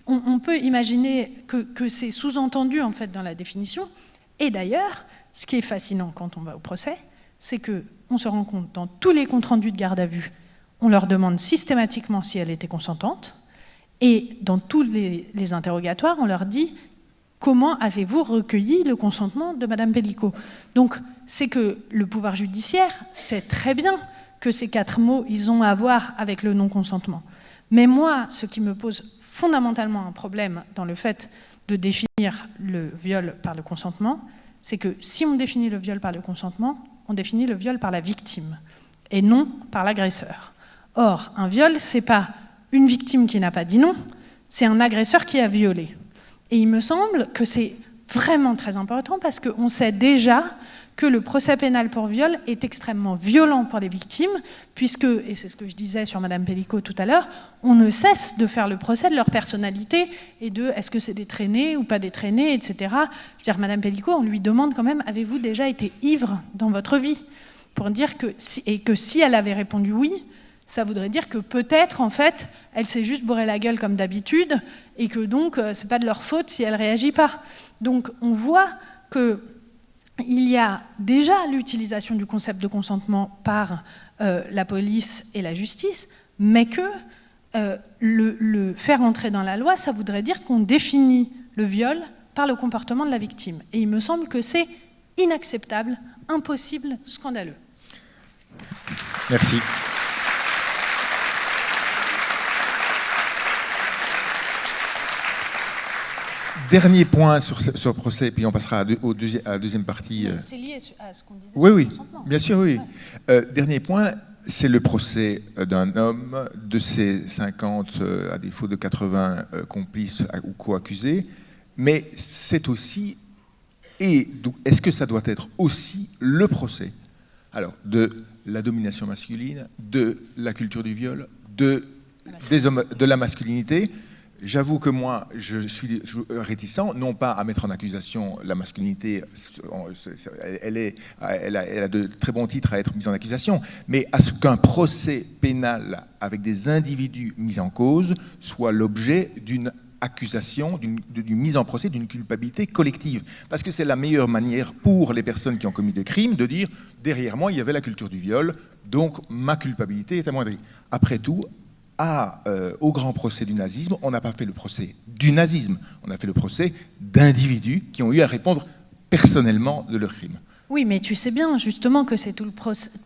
On peut imaginer que c'est sous-entendu en fait dans la définition. Et d'ailleurs, ce qui est fascinant quand on va au procès, c'est qu'on se rend compte dans tous les comptes rendus de garde à vue, on leur demande systématiquement si elle était consentante, et dans tous les interrogatoires, on leur dit « Comment avez-vous recueilli le consentement de Madame Pellicot ?» Donc, c'est que le pouvoir judiciaire sait très bien que ces 4 mots, ils ont à voir avec le non-consentement. Mais moi, ce qui me pose fondamentalement un problème dans le fait de définir le viol par le consentement, c'est que si on définit le viol par le consentement, on définit le viol par la victime, et non par l'agresseur. Or, un viol, c'est pas une victime qui n'a pas dit non, c'est un agresseur qui a violé. Et il me semble que c'est vraiment très important parce qu'on sait déjà que le procès pénal pour viol est extrêmement violent pour les victimes, puisque, et c'est ce que je disais sur Madame Pellicot tout à l'heure, on ne cesse de faire le procès de leur personnalité et de est-ce que c'est des traînées ou pas des traînées, etc. Je veux dire, Madame Pellicot, on lui demande quand même, avez-vous déjà été ivre dans votre vie ? Pour dire que si elle avait répondu oui, ça voudrait dire que peut-être, en fait, elle s'est juste bourré la gueule comme d'habitude et que donc, c'est pas de leur faute si elle réagit pas. Donc, on voit qu'il y a déjà l'utilisation du concept de consentement par la police et la justice, mais que le faire entrer dans la loi, ça voudrait dire qu'on définit le viol par le comportement de la victime. Et il me semble que c'est inacceptable, impossible, scandaleux. Merci. dernier point sur ce procès, puis on passera à la deuxième partie. C'est lié à ce qu'on disait. Oui, oui, consentement. bien sûr, oui. Dernier point, c'est le procès d'un homme, de ses 50, à défaut de 80 complices ou co-accusés, mais c'est aussi, et est-ce que ça doit être aussi le procès, alors, de la domination masculine, de la culture du viol, des hommes, de la masculinité. J'avoue que moi, je suis réticent, non pas à mettre en accusation la masculinité, elle a de très bons titres à être mise en accusation, mais à ce qu'un procès pénal avec des individus mis en cause soit l'objet d'une accusation, d'une mise en procès, d'une culpabilité collective. Parce que c'est la meilleure manière pour les personnes qui ont commis des crimes de dire « derrière moi, il y avait la culture du viol, donc ma culpabilité est amoindrie ». Après tout, au grand procès du nazisme, on n'a pas fait le procès du nazisme, on a fait le procès d'individus qui ont eu à répondre personnellement de leurs crimes. Oui, mais tu sais bien justement que c'est tout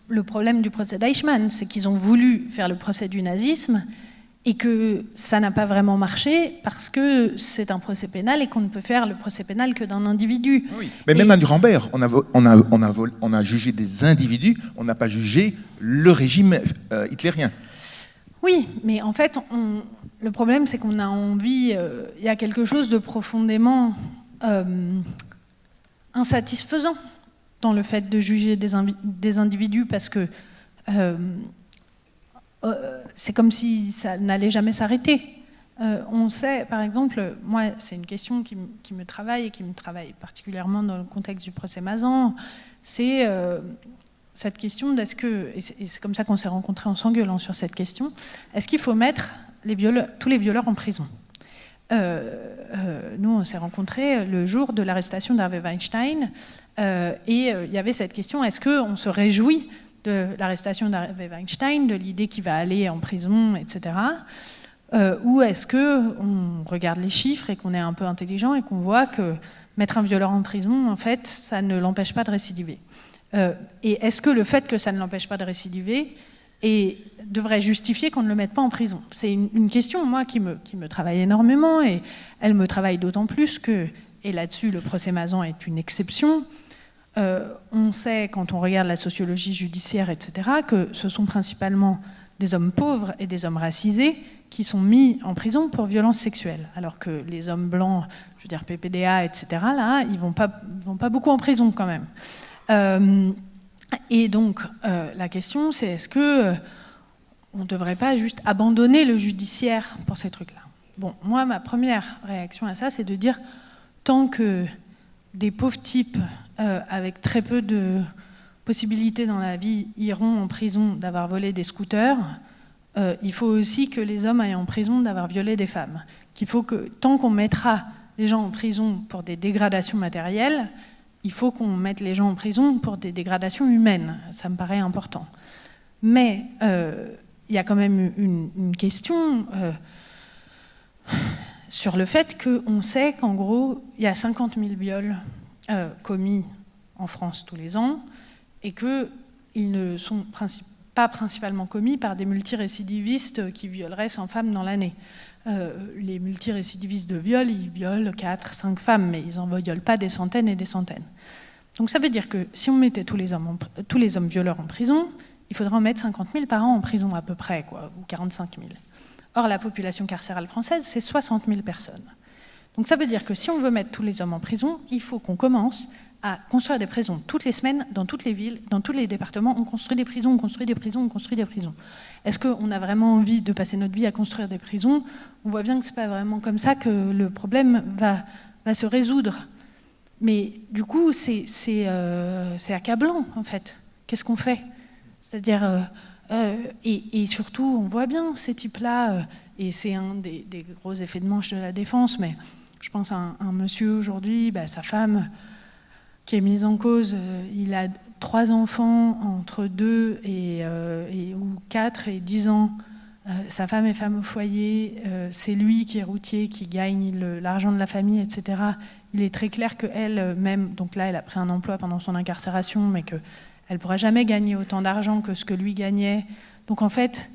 le problème du procès d'Eichmann, c'est qu'ils ont voulu faire le procès du nazisme et que ça n'a pas vraiment marché parce que c'est un procès pénal et qu'on ne peut faire le procès pénal que d'un individu. Oui. Mais même à Nuremberg, on a jugé des individus, on n'a pas jugé le régime hitlérien. Oui, mais en fait, le problème, c'est qu'on a envie... Il y a quelque chose de profondément insatisfaisant dans le fait de juger des individus parce que c'est comme si ça n'allait jamais s'arrêter. On sait, par exemple, moi, c'est une question qui me travaille et qui me travaille particulièrement dans le contexte du procès Mazan, c'est... cette question d'est-ce que, et c'est comme ça qu'on s'est rencontrés en s'engueulant sur cette question, est-ce qu'il faut mettre tous les violeurs en prison ? Nous, on s'est rencontrés le jour de l'arrestation d'Harvey Weinstein, et il y avait cette question, est-ce qu'on se réjouit de l'arrestation d'Harvey Weinstein, de l'idée qu'il va aller en prison, etc. Ou est-ce qu'on regarde les chiffres et qu'on est un peu intelligent et qu'on voit que mettre un violeur en prison, en fait, ça ne l'empêche pas de récidiver ? Et est-ce que le fait que ça ne l'empêche pas de récidiver devrait justifier qu'on ne le mette pas en prison ? C'est une question, moi, qui me travaille énormément, et elle me travaille d'autant plus que, et là-dessus, le procès Mazan est une exception. On sait, quand on regarde la sociologie judiciaire, etc., que ce sont principalement des hommes pauvres et des hommes racisés qui sont mis en prison pour violences sexuelles, alors que les hommes blancs, je veux dire PPDA, etc., là, ils vont pas beaucoup en prison quand même. Et donc, la question, c'est est-ce qu'on ne devrait pas juste abandonner le judiciaire pour ces trucs-là ? Bon, moi, ma première réaction à ça, c'est de dire, tant que des pauvres types avec très peu de possibilités dans la vie iront en prison d'avoir volé des scooters, il faut aussi que les hommes aillent en prison d'avoir violé des femmes. Qu'il faut que, tant qu'on mettra les gens en prison pour des dégradations matérielles, il faut qu'on mette les gens en prison pour des dégradations humaines. Ça me paraît important. Mais il y a quand même une question sur le fait qu'on sait qu'en gros, il y a 50 000 viols commis en France tous les ans et qu'ils ne sont pas principalement commis par des multirécidivistes qui violeraient 100 femmes dans l'année. Les multirécidivistes de viol, ils violent 4, 5 femmes, mais ils n'en violent pas des centaines et des centaines. Donc ça veut dire que si on mettait tous les hommes violeurs en prison, il faudrait en mettre 50 000 par an en prison à peu près, quoi, ou 45 000. Or, la population carcérale française, c'est 60 000 personnes. Donc ça veut dire que si on veut mettre tous les hommes en prison, il faut qu'on commence à construire des prisons toutes les semaines, dans toutes les villes, dans tous les départements. On construit des prisons, on construit des prisons, on construit des prisons. Est-ce qu'on a vraiment envie de passer notre vie à construire des prisons ? On voit bien que ce n'est pas vraiment comme ça que le problème va se résoudre. Mais du coup, c'est accablant, en fait. Qu'est-ce qu'on fait ? C'est-à-dire... et surtout, on voit bien ces types-là, et c'est un des gros effets de manche de la défense, mais je pense à un monsieur aujourd'hui, sa femme qui est mise en cause, il a 3 enfants entre 2 ou 4 et 10 ans. Sa femme est femme au foyer, c'est lui qui est routier, qui gagne l'argent de la famille, etc. Il est très clair qu'elle, même, donc là, elle a pris un emploi pendant son incarcération, mais qu'elle ne pourra jamais gagner autant d'argent que ce que lui gagnait. Donc en fait,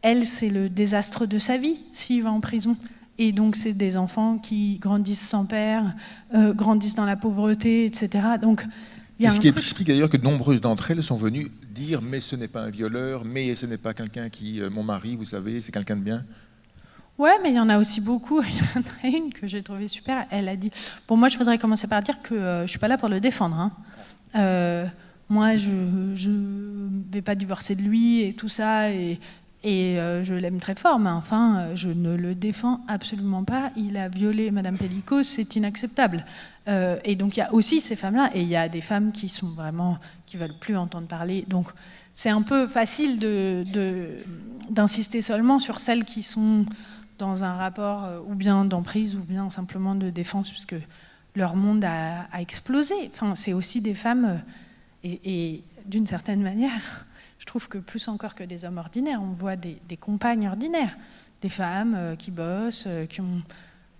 elle, c'est le désastre de sa vie s'il va en prison. Et donc, c'est des enfants qui grandissent sans père, grandissent dans la pauvreté, etc. Donc, c'est ce qui explique d'ailleurs que de nombreuses d'entre elles sont venues dire « mais ce n'est pas un violeur, mais ce n'est pas quelqu'un qui... mon mari, vous savez, c'est quelqu'un de bien ». Ouais, mais il y en a aussi beaucoup. Il y en a une que j'ai trouvée super. Elle a dit « Bon, moi, je voudrais commencer par dire que je ne suis pas là pour le défendre. Hein. Moi, je ne vais pas divorcer de lui et tout ça. Et je l'aime très fort, mais enfin, je ne le défends absolument pas. Il a violé Madame Pellico, c'est inacceptable. Et donc, il y a aussi ces femmes-là. Et il y a des femmes qui sont vraiment... qui ne veulent plus entendre parler. Donc, c'est un peu facile d'insister seulement sur celles qui sont... dans un rapport ou bien d'emprise ou bien simplement de défense, puisque leur monde a explosé. Enfin, c'est aussi des femmes, et d'une certaine manière, je trouve que plus encore que des hommes ordinaires, on voit des compagnes ordinaires, des femmes qui bossent, qui ont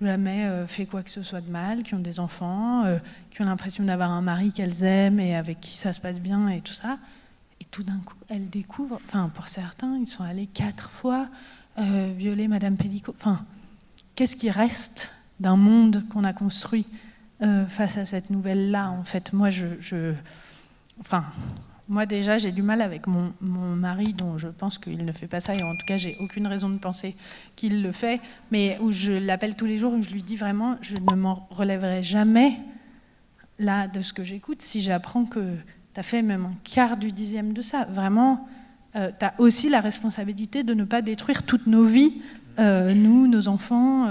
jamais fait quoi que ce soit de mal, qui ont des enfants, qui ont l'impression d'avoir un mari qu'elles aiment et avec qui ça se passe bien et tout ça. Et tout d'un coup, elles découvrent, enfin pour certains, ils sont allés 4 fois violer Madame Pellico. Enfin, qu'est-ce qui reste d'un monde qu'on a construit face à cette nouvelle-là, en fait? Moi, moi déjà, j'ai du mal avec mon mari, dont je pense qu'il ne fait pas ça, et en tout cas, j'ai aucune raison de penser qu'il le fait, mais où je l'appelle tous les jours, où je lui dis vraiment, je ne m'en relèverai jamais, là, de ce que j'écoute, si j'apprends que tu as fait même un quart du 10e de ça. Vraiment... tu as aussi la responsabilité de ne pas détruire toutes nos vies, nous, nos enfants,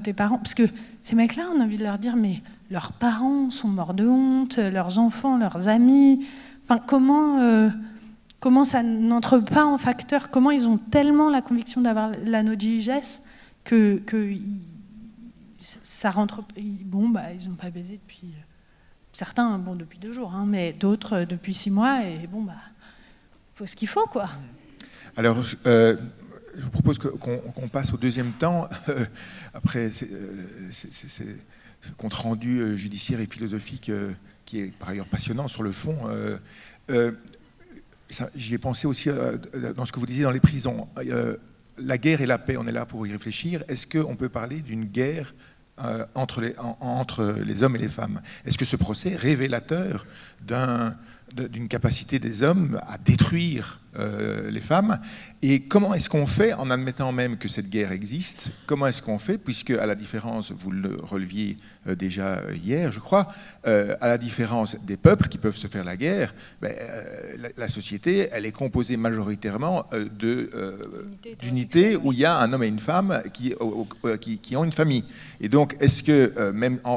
tes parents. Parce que ces mecs-là, on a envie de leur dire, mais leurs parents sont morts de honte, leurs enfants, leurs amis. Enfin, comment ça n'entre pas en facteur? Comment ils ont tellement la conviction d'avoir l'anneau de Gigès que ça rentre... Bon, bah, ils n'ont pas baisé depuis... Certains, bon, depuis 2 jours, hein, mais d'autres depuis 6 mois, et bon, bah... faut ce qu'il faut, quoi. Alors, je vous propose qu'on passe au deuxième temps, après ce compte-rendu judiciaire et philosophique qui est par ailleurs passionnant sur le fond. J'y ai pensé aussi dans ce que vous disiez dans les prisons. La guerre et la paix, on est là pour y réfléchir. Est-ce qu'on peut parler d'une guerre entre les hommes et les femmes? Est-ce que ce procès est révélateur d'une capacité des hommes à détruire les femmes? Et comment est-ce qu'on fait, en admettant même que cette guerre existe, comment est-ce qu'on fait, puisque à la différence, vous le releviez déjà hier, je crois, à la différence des peuples qui peuvent se faire la guerre, la société, elle est composée majoritairement d'unités où il y a un homme et une femme qui ont une famille. Et donc, est-ce que,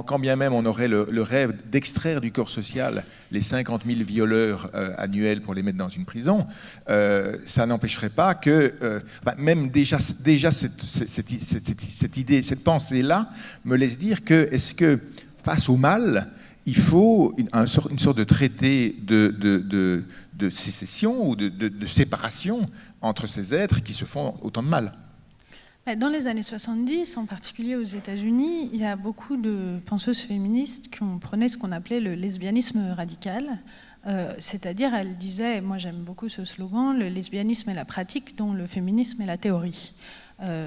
quand bien même on aurait le rêve d'extraire du corps social les 50 000 violeurs annuels pour les mettre dans une prison, ça n'empêcherait pas que, même déjà cette idée, cette pensée-là me laisse dire que, est-ce que face au mal, il faut une sorte de traité de sécession ou de séparation entre ces êtres qui se font autant de mal? Dans les années 70, en particulier aux États-Unis, il y a beaucoup de penseuses féministes qui ont prôné ce qu'on appelait le lesbianisme radical. C'est-à-dire, elles disaient, moi j'aime beaucoup ce slogan, le lesbianisme est la pratique dont le féminisme est la théorie.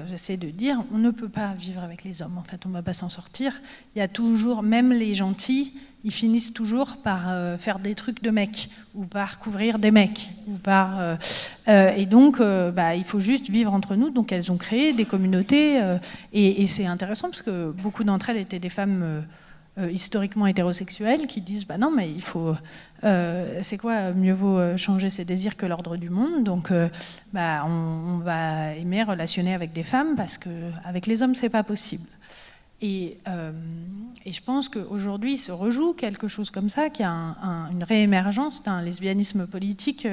J'essaie de dire, on ne peut pas vivre avec les hommes, en fait, on ne va pas s'en sortir. Il y a toujours, même les gentils, ils finissent toujours par faire des trucs de mecs, ou par couvrir des mecs, ou par... et donc, il faut juste vivre entre nous. Donc elles ont créé des communautés, et c'est intéressant, parce que beaucoup d'entre elles étaient des femmes... historiquement hétérosexuels qui disent non mais il faut c'est quoi, mieux vaut changer ses désirs que l'ordre du monde, donc on va aimer relationner avec des femmes parce que avec les hommes c'est pas possible, et je pense qu'aujourd'hui se rejoue quelque chose comme ça, qui a une réémergence d'un lesbianisme politique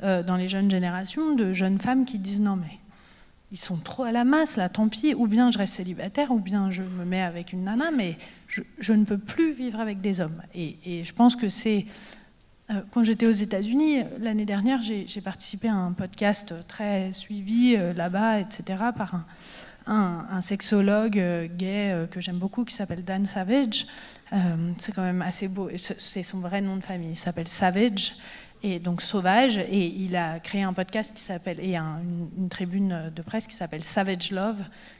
dans les jeunes générations, de jeunes femmes qui disent non mais ils sont trop à la masse, là, tant pis, ou bien je reste célibataire, ou bien je me mets avec une nana, mais je ne peux plus vivre avec des hommes. Et je pense que c'est... Quand j'étais aux États-Unis, l'année dernière, j'ai participé à un podcast très suivi là-bas, etc., par un sexologue gay que j'aime beaucoup, qui s'appelle Dan Savage. C'est quand même assez beau, c'est son vrai nom de famille, il s'appelle Savage. et donc sauvage, et il a créé un podcast qui s'appelle, et une tribune de presse qui s'appelle Savage Love,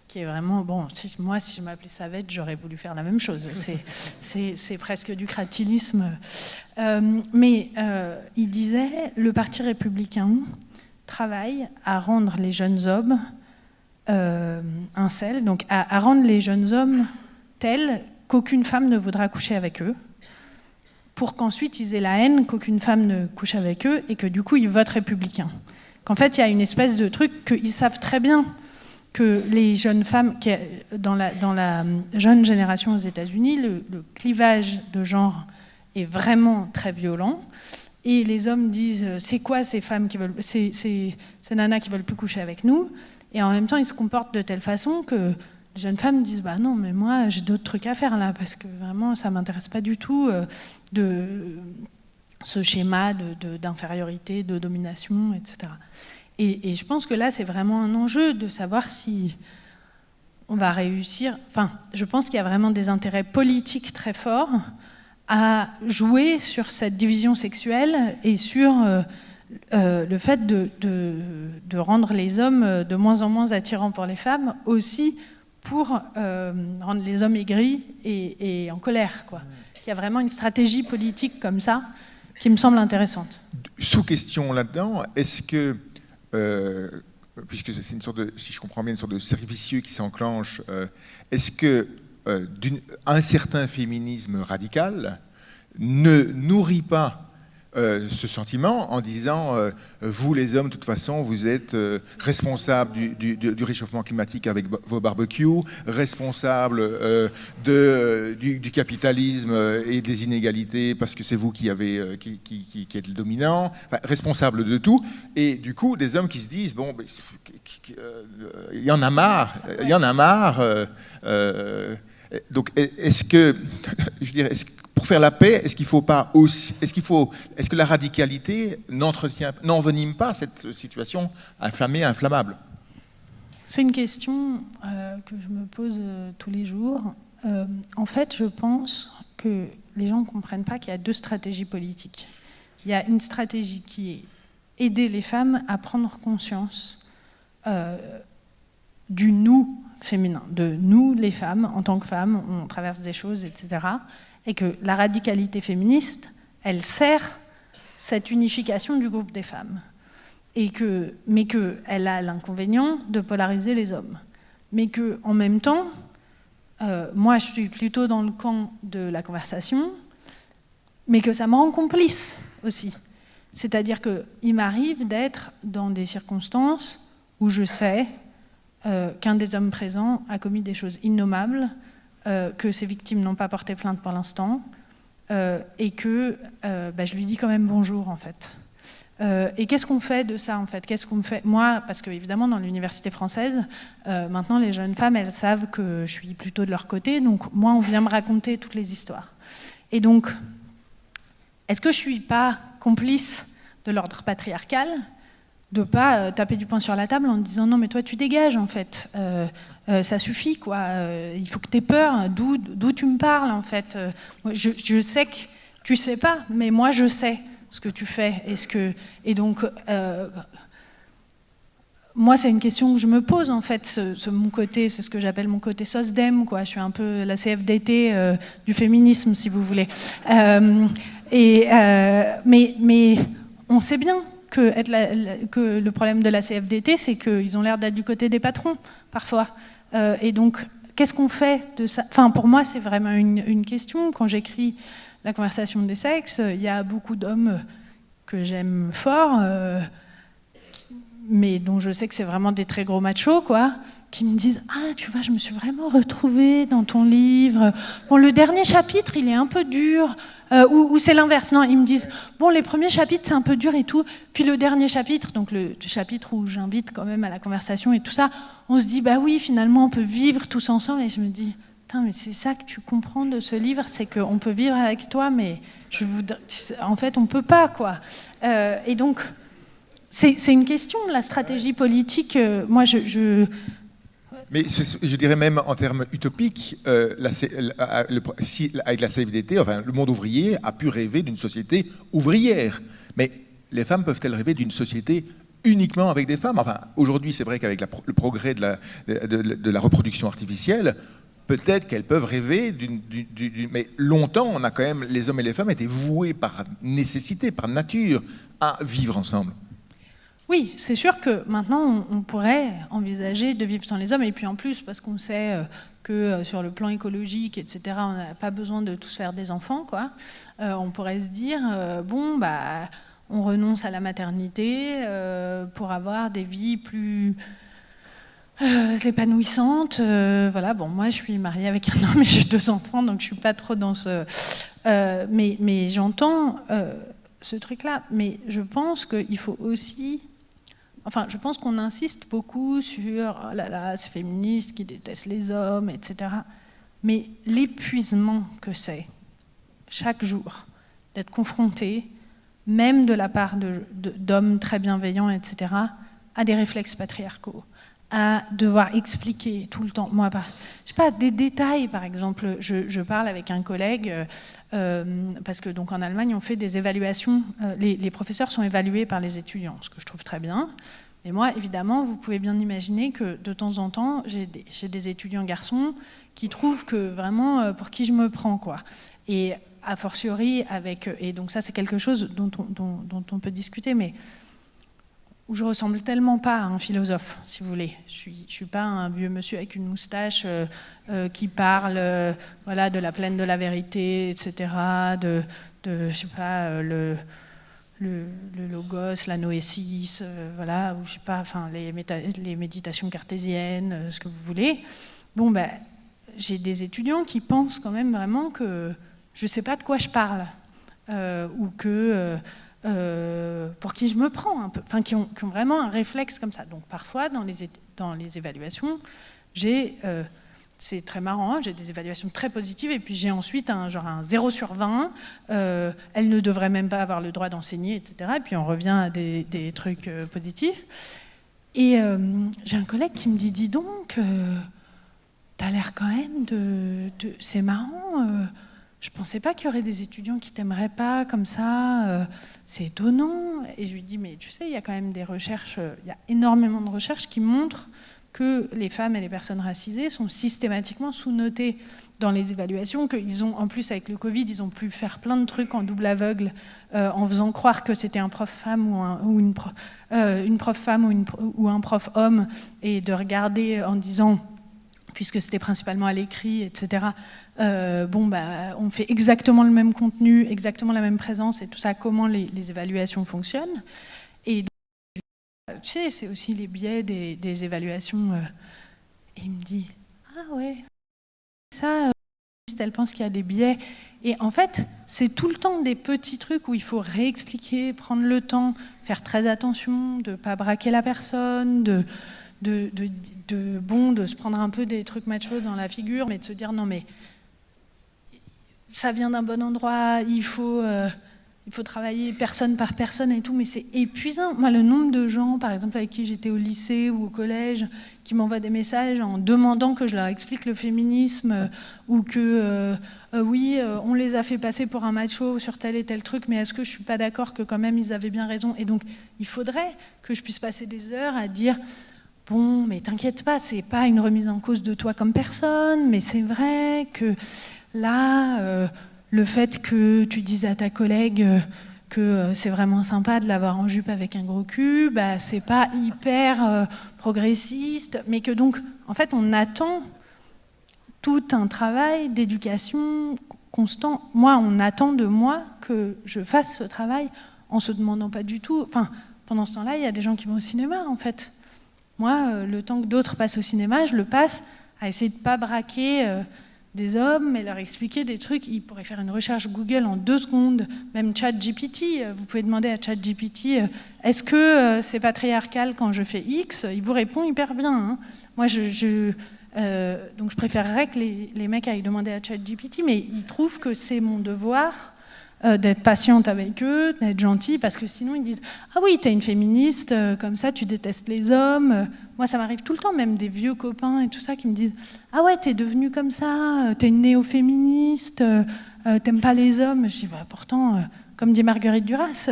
qui est vraiment, bon, si je m'appelais Savage, j'aurais voulu faire la même chose, c'est presque du cratilisme. Mais il disait, le Parti républicain travaille à rendre les jeunes hommes incels, donc à rendre les jeunes hommes tels qu'aucune femme ne voudra coucher avec eux, pour qu'ensuite ils aient la haine qu'aucune femme ne couche avec eux et que du coup ils votent républicains. Qu'en fait il y a une espèce de truc qu'ils savent très bien que les jeunes femmes, dans la jeune génération aux États-Unis, le clivage de genre est vraiment très violent. Et les hommes disent c'est quoi ces femmes qui veulent, ces nanas qui veulent plus coucher avec nous, et en même temps ils se comportent de telle façon que les jeunes femmes disent bah non mais moi j'ai d'autres trucs à faire là parce que vraiment ça m'intéresse pas du tout de ce schéma d'infériorité, de domination, etc. Et je pense que là c'est vraiment un enjeu de savoir si on va réussir. Enfin, je pense qu'il y a vraiment des intérêts politiques très forts à jouer sur cette division sexuelle et sur le fait de rendre les hommes de moins en moins attirants pour les femmes, aussi pour rendre les hommes aigris et en colère, quoi. Il y a vraiment une stratégie politique comme ça qui me semble intéressante. Sous-question là-dedans, est-ce que, puisque c'est une sorte de, si je comprends bien, une sorte de cercle vicieux qui s'enclenche, est-ce que un certain féminisme radical ne nourrit pas ce sentiment en disant vous les hommes de toute façon vous êtes responsables du réchauffement climatique avec vos barbecues, responsables du capitalisme et des inégalités parce que c'est vous qui êtes le dominant, enfin, responsables de tout, et du coup des hommes qui se disent bon il y en a marre, donc est-ce que je dirais pour faire la paix, est-ce que la radicalité n'envenime pas cette situation inflammée, inflammable? C'est une question que je me pose tous les jours. En fait, je pense que les gens ne comprennent pas qu'il y a deux stratégies politiques. Il y a une stratégie qui est aider les femmes à prendre conscience du nous féminin, de nous les femmes, en tant que femmes, on traverse des choses, etc., et que la radicalité féministe, elle sert cette unification du groupe des femmes, mais qu'elle a l'inconvénient de polariser les hommes. Mais qu'en même temps, moi je suis plutôt dans le camp de la conversation, mais que ça me rend complice aussi. C'est-à-dire qu'il m'arrive d'être dans des circonstances où je sais qu'un des hommes présents a commis des choses innommables, que ses victimes n'ont pas porté plainte pour l'instant, et que je lui dis quand même bonjour, en fait. Et qu'est-ce qu'on fait de ça, en fait? Qu'est-ce qu'on fait? Moi, parce que évidemment, dans l'université française, maintenant, les jeunes femmes, elles savent que je suis plutôt de leur côté, donc moi, on vient me raconter toutes les histoires. Et donc, est-ce que je ne suis pas complice de l'ordre patriarcal de ne pas taper du poing sur la table en disant non mais toi tu dégages en fait, ça suffit quoi, il faut que tu aies peur, d'où tu me parles en fait, je sais que tu sais pas, mais moi je sais ce que tu fais, et donc moi c'est une question que je me pose en fait, mon côté, c'est ce que j'appelle mon côté SOSDEM quoi, je suis un peu la CFDT du féminisme si vous voulez, mais on sait bien que le problème de la CFDT, c'est qu'ils ont l'air d'être du côté des patrons, parfois. Et donc, qu'est-ce qu'on fait de ça? Enfin, pour moi, c'est vraiment une question. Quand j'écris La conversation des sexes, il y a beaucoup d'hommes que j'aime fort, mais dont je sais que c'est vraiment des très gros machos, quoi, qui me disent « Ah, tu vois, je me suis vraiment retrouvée dans ton livre. Bon, le dernier chapitre, il est un peu dur. » Ou c'est l'inverse. Non, ils me disent « Bon, les premiers chapitres, c'est un peu dur et tout. Puis le dernier chapitre, donc le chapitre où j'invite quand même à la conversation et tout ça, on se dit « Bah oui, finalement, on peut vivre tous ensemble. » Et je me dis « Putain, mais c'est ça que tu comprends de ce livre, c'est qu'on peut vivre avec toi, mais en fait, on peut pas, quoi. » Et donc, c'est une question de la stratégie politique. Moi, Mais je dirais même en termes utopiques, avec la CFDT, enfin, le monde ouvrier a pu rêver d'une société ouvrière. Mais les femmes peuvent-elles rêver d'une société uniquement avec des femmes? Enfin, aujourd'hui, c'est vrai qu'avec le progrès de la reproduction artificielle, peut-être qu'elles peuvent rêver mais longtemps, on a quand même, les hommes et les femmes étaient voués par nécessité, par nature, à vivre ensemble. Oui, c'est sûr que maintenant, on pourrait envisager de vivre sans les hommes, et puis en plus, parce qu'on sait que sur le plan écologique, etc., on n'a pas besoin de tous faire des enfants, quoi. On pourrait se dire, bon, bah, on renonce à la maternité pour avoir des vies plus épanouissantes. Voilà, bon, moi, je suis mariée avec un homme et j'ai 2 enfants, donc je suis pas trop dans ce... mais j'entends ce truc-là, mais je pense qu'il faut aussi... Enfin, je pense qu'on insiste beaucoup sur « oh là là, ces féministes qui détestent les hommes, etc. » Mais l'épuisement que c'est, chaque jour, d'être confronté, même de la part d'hommes très bienveillants, etc., à des réflexes patriarcaux, à devoir expliquer tout le temps. Moi, je sais pas, des détails, par exemple. Je parle avec un collègue, parce que donc en Allemagne, on fait des évaluations. Les professeurs sont évalués par les étudiants, ce que je trouve très bien. Et moi, évidemment, vous pouvez bien imaginer que de temps en temps, j'ai des étudiants garçons qui trouvent que vraiment, pour qui je me prends, quoi. Et a fortiori, et donc ça, c'est quelque chose dont on peut discuter, mais où je ressemble tellement pas à un philosophe, si vous voulez. Je suis pas un vieux monsieur avec une moustache qui parle voilà, de la plaine de la vérité, etc., je sais pas, le logos, la noésis, voilà, ou je sais pas, enfin, les méditations cartésiennes, ce que vous voulez. Bon, ben, j'ai des étudiants qui pensent quand même vraiment que je sais pas de quoi je parle, ou que... pour qui je me prends un peu, enfin, qui ont vraiment un réflexe comme ça. Donc parfois, dans les évaluations, c'est très marrant, hein, j'ai des évaluations très positives, et puis j'ai ensuite un 0 sur 20, elle ne devrait même pas avoir le droit d'enseigner, etc. Et puis on revient à des trucs positifs. Et j'ai un collègue qui me dit, dis donc, t'as l'air quand même c'est marrant, je pensais pas qu'il y aurait des étudiants qui t'aimeraient pas comme ça, c'est étonnant. Et je lui dis, mais tu sais, il y a quand même des recherches, il y a énormément de recherches qui montrent que les femmes et les personnes racisées sont systématiquement sous-notées dans les évaluations, qu'ils ont, en plus avec le Covid, ils ont pu faire plein de trucs en double aveugle, en faisant croire que c'était un prof femme ou une prof femme ou un prof homme, et de regarder en disant, puisque c'était principalement à l'écrit, etc., bon, bah, on fait exactement le même contenu, exactement la même présence, et tout ça, comment les évaluations fonctionnent. Et tu sais, c'est aussi les biais des évaluations. Et il me dit, ah ouais, ça, elle pense qu'il y a des biais. Et en fait, c'est tout le temps des petits trucs où il faut réexpliquer, prendre le temps, faire très attention, de ne pas braquer la personne, de se prendre un peu des trucs machos dans la figure, mais de se dire, non mais, ça vient d'un bon endroit, il faut travailler personne par personne et tout, mais c'est épuisant. Moi, le nombre de gens, par exemple, avec qui j'étais au lycée ou au collège, qui m'envoient des messages en demandant que je leur explique le féminisme, ou que, oui, on les a fait passer pour un macho sur tel et tel truc, mais est-ce que je suis pas d'accord que quand même ils avaient bien raison? Et donc, il faudrait que je puisse passer des heures à dire, bon, mais t'inquiète pas, c'est pas une remise en cause de toi comme personne, mais c'est vrai que là... le fait que tu dises à ta collègue que c'est vraiment sympa de l'avoir en jupe avec un gros cul, bah, c'est pas hyper progressiste, mais que donc, en fait, on attend tout un travail d'éducation constant. Moi, on attend de moi que je fasse ce travail en se demandant pas du tout... Enfin, pendant ce temps-là, il y a des gens qui vont au cinéma, en fait. Moi, le temps que d'autres passent au cinéma, je le passe à essayer de pas braquer... des hommes et leur expliquer des trucs. Ils pourraient faire une recherche Google en 2 secondes, même ChatGPT. Vous pouvez demander à ChatGPT est-ce que c'est patriarcal quand je fais X? Il vous répond hyper bien. Hein. Moi, donc je préférerais que les mecs aillent demander à ChatGPT, mais ils trouvent que c'est mon devoir d'être patiente avec eux, d'être gentille, parce que sinon ils disent « Ah oui, t'es une féministe, comme ça tu détestes les hommes ». Moi ça m'arrive tout le temps, même des vieux copains et tout ça qui me disent « Ah ouais, t'es devenue comme ça, t'es une néo-féministe, t'aimes pas les hommes ». Je dis bah, « Pourtant, comme dit Marguerite Duras,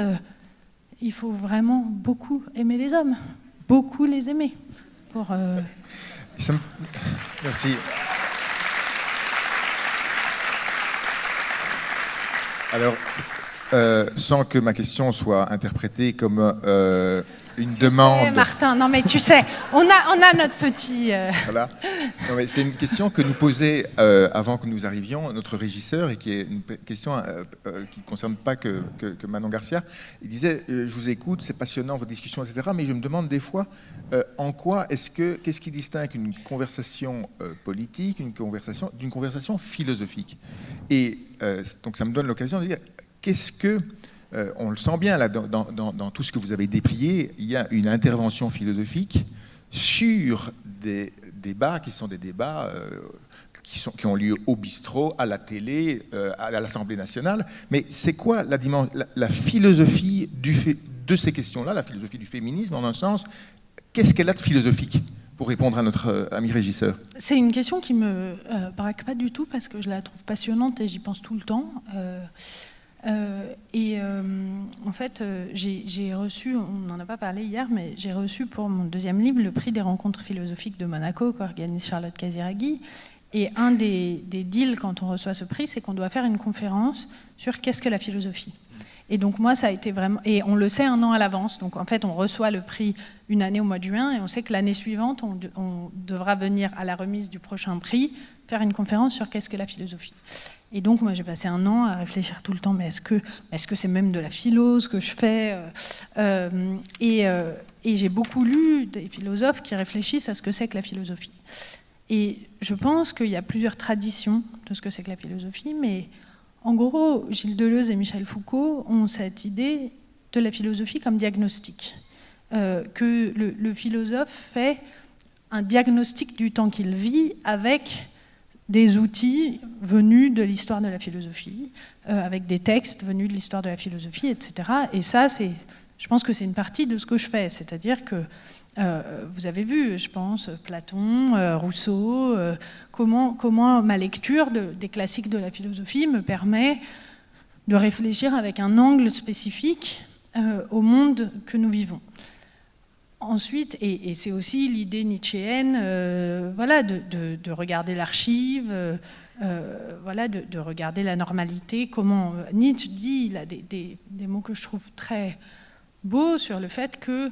il faut vraiment beaucoup aimer les hommes, beaucoup les aimer. Merci. Alors, sans que ma question soit interprétée comme une demande... Martin, non mais tu sais, on a notre petit... Voilà. Non, mais c'est une question que nous posait avant que nous arrivions, notre régisseur, et qui est une question qui ne concerne pas que Manon Garcia. Il disait, je vous écoute, c'est passionnant, vos discussions, etc., mais je me demande des fois, qu'est-ce qui distingue une conversation politique d'une conversation philosophique? Et donc ça me donne l'occasion de dire, qu'est-ce que... on le sent bien là, dans tout ce que vous avez déplié, il y a une intervention philosophique sur des débats qui sont des débats qui ont lieu au bistrot, à la télé, à l'Assemblée nationale. Mais c'est quoi la philosophie de ces questions-là, la philosophie du féminisme, en un sens, qu'est-ce qu'elle a de philosophique? Pour répondre à notre ami régisseur. C'est une question qui ne me braque pas du tout, parce que je la trouve passionnante et j'y pense tout le temps. En fait, j'ai reçu, on n'en a pas parlé hier, mais j'ai reçu pour mon deuxième livre le prix des rencontres philosophiques de Monaco qu'organise Charlotte Casiraghi. Et un des deals quand on reçoit ce prix, c'est qu'on doit faire une conférence sur qu'est-ce que la philosophie. Et donc moi, ça a été vraiment... Et on le sait un an à l'avance. Donc en fait, on reçoit le prix une année au mois de juin et on sait que l'année suivante, on devra venir à la remise du prochain prix faire une conférence sur qu'est-ce que la philosophie. Et donc moi, j'ai passé un an à réfléchir tout le temps, mais est-ce que c'est même de la philo ce que je fais et j'ai beaucoup lu des philosophes qui réfléchissent à ce que c'est que la philosophie. Et je pense qu'il y a plusieurs traditions de ce que c'est que la philosophie, mais en gros, Gilles Deleuze et Michel Foucault ont cette idée de la philosophie comme diagnostic, que le philosophe fait un diagnostic du temps qu'il vit avec des outils venus de l'histoire de la philosophie, avec des textes venus de l'histoire de la philosophie, etc. Et ça, je pense que c'est une partie de ce que je fais, c'est-à-dire que vous avez vu, je pense, Platon, Rousseau, comment ma lecture des classiques de la philosophie me permet de réfléchir avec un angle spécifique au monde que nous vivons. Ensuite, et c'est aussi l'idée nietzschéenne, voilà, de regarder l'archive, voilà, de regarder la normalité. Comment Nietzsche dit, il a des mots que je trouve très beaux sur le fait que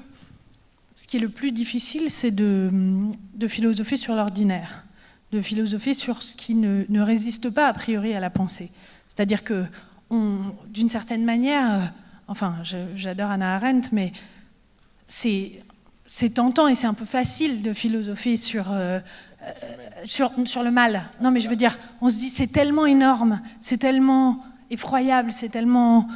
ce qui est le plus difficile, c'est de philosopher sur l'ordinaire, de philosopher sur ce qui ne résiste pas a priori à la pensée. C'est-à-dire que, d'une certaine manière, enfin, j'adore Hannah Arendt, mais c'est tentant et c'est un peu facile de philosopher sur le mal. Non, mais je veux dire, on se dit c'est tellement énorme, c'est tellement effroyable, c'est tellement...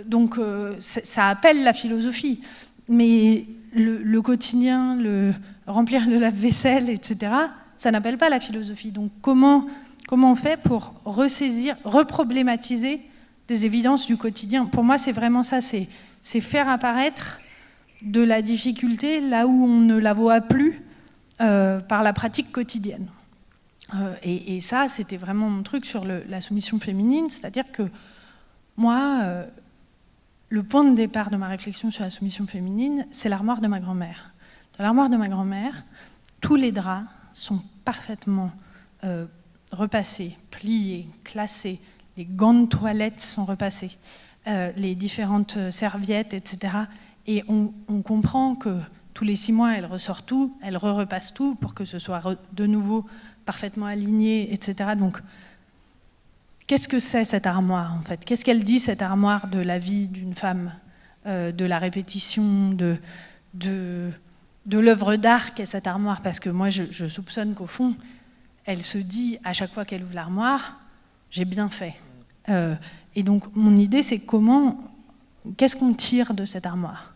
donc ça appelle la philosophie. Mais le quotidien, le remplir le lave-vaisselle, etc., ça n'appelle pas la philosophie. Donc comment on fait pour ressaisir, reproblématiser des évidences du quotidien? Pour moi, c'est vraiment ça, c'est faire apparaître de la difficulté là où on ne la voit plus par la pratique quotidienne. Et ça, c'était vraiment mon truc sur la soumission féminine, c'est-à-dire que moi, le point de départ de ma réflexion sur la soumission féminine, c'est l'armoire de ma grand-mère. Dans l'armoire de ma grand-mère, tous les draps sont parfaitement repassés, pliés, classés, les gants de toilette sont repassés, les différentes serviettes, etc., et on comprend que tous les 6 mois, elle ressort tout, elle repasse tout pour que ce soit de nouveau parfaitement aligné, etc. Donc, qu'est-ce que c'est cette armoire, en fait? Qu'est-ce qu'elle dit, cette armoire, de la vie d'une femme, de la répétition, de l'œuvre d'art qu'est cette armoire? Parce que moi, je soupçonne qu'au fond, elle se dit, à chaque fois qu'elle ouvre l'armoire, j'ai bien fait. Et donc, mon idée, c'est qu'est-ce qu'on tire de cette armoire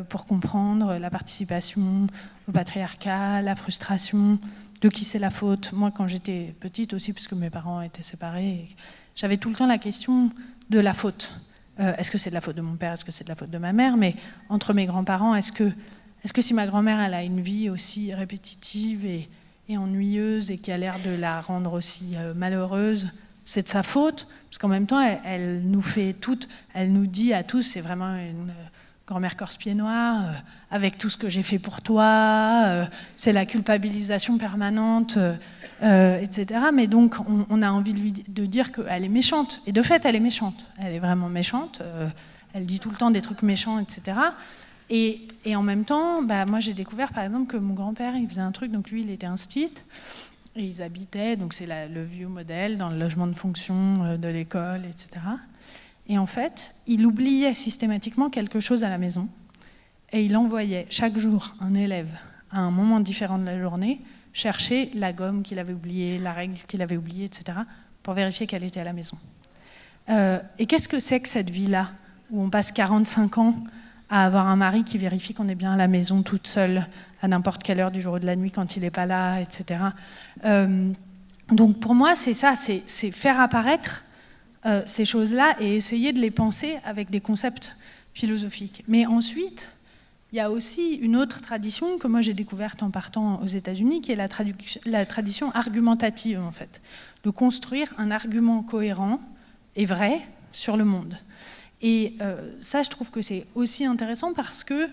pour comprendre la participation au patriarcat, la frustration, de qui c'est la faute. Moi, quand j'étais petite aussi, parce que mes parents étaient séparés, j'avais tout le temps la question de la faute. Est-ce que c'est de la faute de mon père, est-ce que c'est de la faute de ma mère? Mais entre mes grands-parents, est-ce que si ma grand-mère elle a une vie aussi répétitive et ennuyeuse et qui a l'air de la rendre aussi malheureuse, c'est de sa faute? Parce Parce qu'en même temps, elle nous fait toutes, elle nous dit à tous, c'est vraiment une grand-mère corse-pied noir, avec tout ce que j'ai fait pour toi, c'est la culpabilisation permanente, etc. Mais donc, on a envie de dire qu'elle est méchante. Et de fait, elle est méchante. Elle est vraiment méchante. Elle dit tout le temps des trucs méchants, etc. Et en même temps, moi, j'ai découvert, par exemple, que mon grand-père, il faisait un truc, donc lui, il était instit, et ils habitaient, donc c'est le vieux modèle, dans le logement de fonction de l'école, etc. Et en fait, il oubliait systématiquement quelque chose à la maison, et il envoyait chaque jour un élève, à un moment différent de la journée, chercher la gomme qu'il avait oubliée, la règle qu'il avait oubliée, etc., pour vérifier qu'elle était à la maison. Et qu'est-ce que c'est que cette vie-là, où on passe 45 ans à avoir un mari qui vérifie qu'on est bien à la maison toute seule, à n'importe quelle heure du jour ou de la nuit quand il n'est pas là, etc. Donc pour moi, c'est ça, c'est faire apparaître ces choses-là et essayer de les penser avec des concepts philosophiques. Mais ensuite, il y a aussi une autre tradition que moi j'ai découverte en partant aux États-Unis, qui est la tradition argumentative, en fait, de construire un argument cohérent et vrai sur le monde. Et ça, je trouve que c'est aussi intéressant parce que,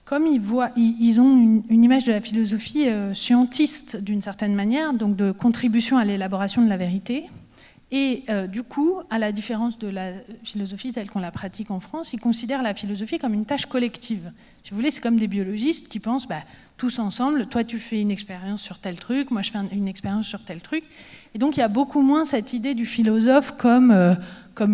comme ils ont une image de la philosophie scientiste d'une certaine manière, donc de contribution à l'élaboration de la vérité, et du coup, à la différence de la philosophie telle qu'on la pratique en France, ils considèrent la philosophie comme une tâche collective. Si vous voulez, c'est comme des biologistes qui pensent, tous ensemble, toi tu fais une expérience sur tel truc, moi je fais une expérience sur tel truc. Et donc il y a beaucoup moins cette idée du philosophe comme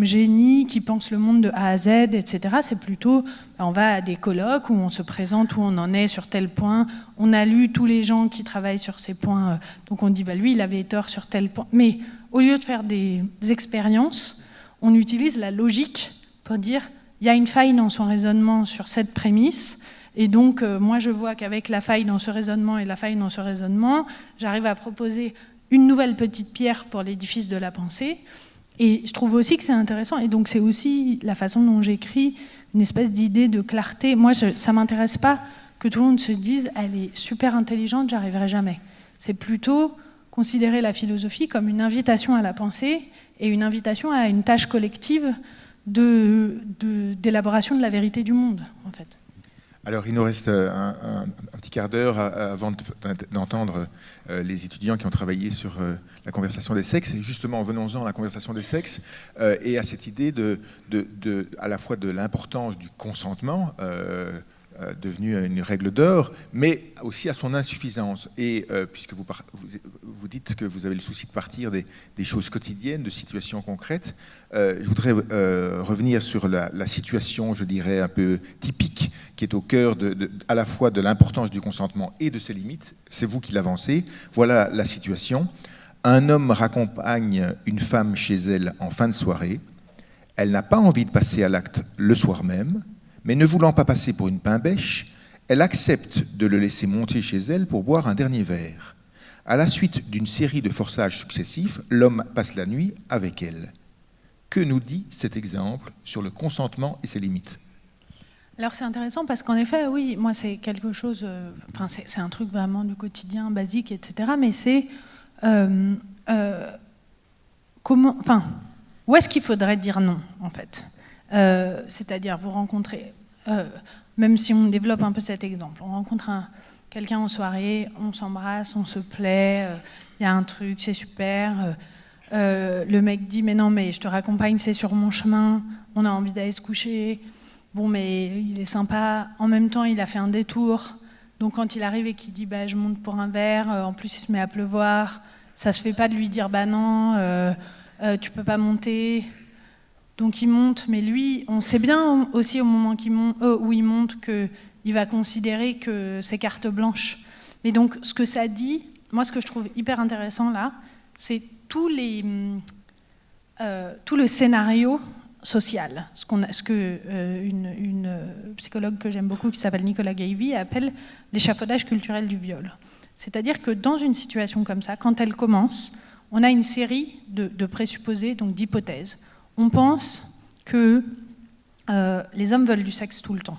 génie qui pense le monde de A à Z, etc. C'est plutôt, on va à des colloques où on se présente, où on en est sur tel point, on a lu tous les gens qui travaillent sur ces points, donc on dit, lui il avait tort sur tel point. Mais au lieu de faire des expériences, on utilise la logique pour dire, il y a une faille dans son raisonnement sur cette prémisse, et donc moi je vois qu'avec la faille dans ce raisonnement et la faille dans ce raisonnement, j'arrive à proposer une nouvelle petite pierre pour l'édifice de la pensée. Et je trouve aussi que c'est intéressant, et donc c'est aussi la façon dont j'écris, une espèce d'idée de clarté. Moi, ça ne m'intéresse pas que tout le monde se dise « elle est super intelligente, j'arriverai jamais ». C'est plutôt considérer la philosophie comme une invitation à la pensée et une invitation à une tâche collective d'élaboration de la vérité du monde, en fait. Alors, il nous reste un petit quart d'heure avant d'entendre les étudiants qui ont travaillé sur la conversation des sexes. Et justement, venons-en à la conversation des sexes et à cette idée à la fois de l'importance du consentement, devenu une règle d'or, mais aussi à son insuffisance. Et puisque vous dites que vous avez le souci de partir des choses quotidiennes, de situations concrètes, je voudrais revenir sur la situation, je dirais, un peu typique, qui est au cœur à la fois de l'importance du consentement et de ses limites. C'est vous qui l'avancez. Voilà la situation. Un homme raccompagne une femme chez elle en fin de soirée. Elle n'a pas envie de passer à l'acte le soir même, mais ne voulant pas passer pour une pain-bêche, elle accepte de le laisser monter chez elle pour boire un dernier verre. À la suite d'une série de forçages successifs, l'homme passe la nuit avec elle. Que nous dit cet exemple sur le consentement et ses limites ? Alors c'est intéressant parce qu'en effet, oui, moi c'est quelque chose, c'est un truc vraiment du quotidien, basique, etc. Mais c'est où est-ce qu'il faudrait dire non, en fait ? C'est-à-dire vous rencontrez, même si on développe un peu cet exemple, on rencontre quelqu'un en soirée, on s'embrasse, on se plaît, il y a un truc, c'est super, le mec dit mais non mais je te raccompagne, c'est sur mon chemin, on a envie d'aller se coucher, bon mais il est sympa, en même temps il a fait un détour, donc quand il arrive et qu'il dit je monte pour un verre, en plus il se met à pleuvoir, ça se fait pas de lui dire non, tu peux pas monter. Donc il monte, mais lui, on sait bien aussi au moment où il monte qu'il va considérer que c'est carte blanche. Mais donc ce que ça dit, moi ce que je trouve hyper intéressant là, c'est tout le scénario social, ce que une psychologue que j'aime beaucoup qui s'appelle Nicola Gaivi appelle l'échafaudage culturel du viol. C'est-à-dire que dans une situation comme ça, quand elle commence, on a une série de présupposés, donc d'hypothèses. On pense que les hommes veulent du sexe tout le temps,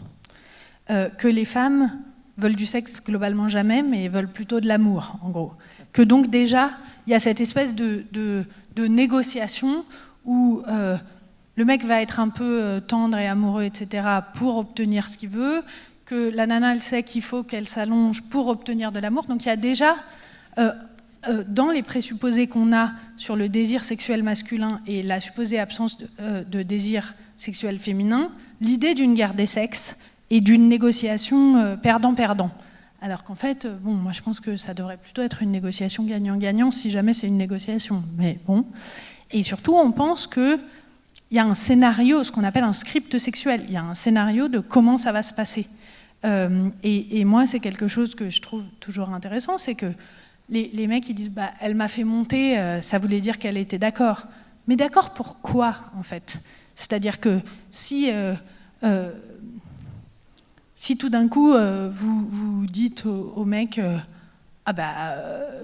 que les femmes veulent du sexe globalement jamais, mais veulent plutôt de l'amour, en gros. Que donc déjà, il y a cette espèce de négociation où le mec va être un peu tendre et amoureux, etc., pour obtenir ce qu'il veut, que la nana, elle sait qu'il faut qu'elle s'allonge pour obtenir de l'amour. Donc il y a déjà, dans les présupposés qu'on a sur le désir sexuel masculin et la supposée absence de désir sexuel féminin, l'idée d'une guerre des sexes et d'une négociation perdant-perdant. Alors qu'en fait, bon, moi je pense que ça devrait plutôt être une négociation gagnant-gagnant si jamais c'est une négociation. Mais bon. Et surtout, on pense qu'il y a un scénario, ce qu'on appelle un script sexuel. Il y a un scénario de comment ça va se passer. Et moi, c'est quelque chose que je trouve toujours intéressant, c'est que les mecs, ils disent bah, « elle m'a fait monter, ça voulait dire qu'elle était d'accord ». Mais d'accord pour quoi, en fait ? C'est-à-dire que si tout d'un coup, vous dites au mec ah bah,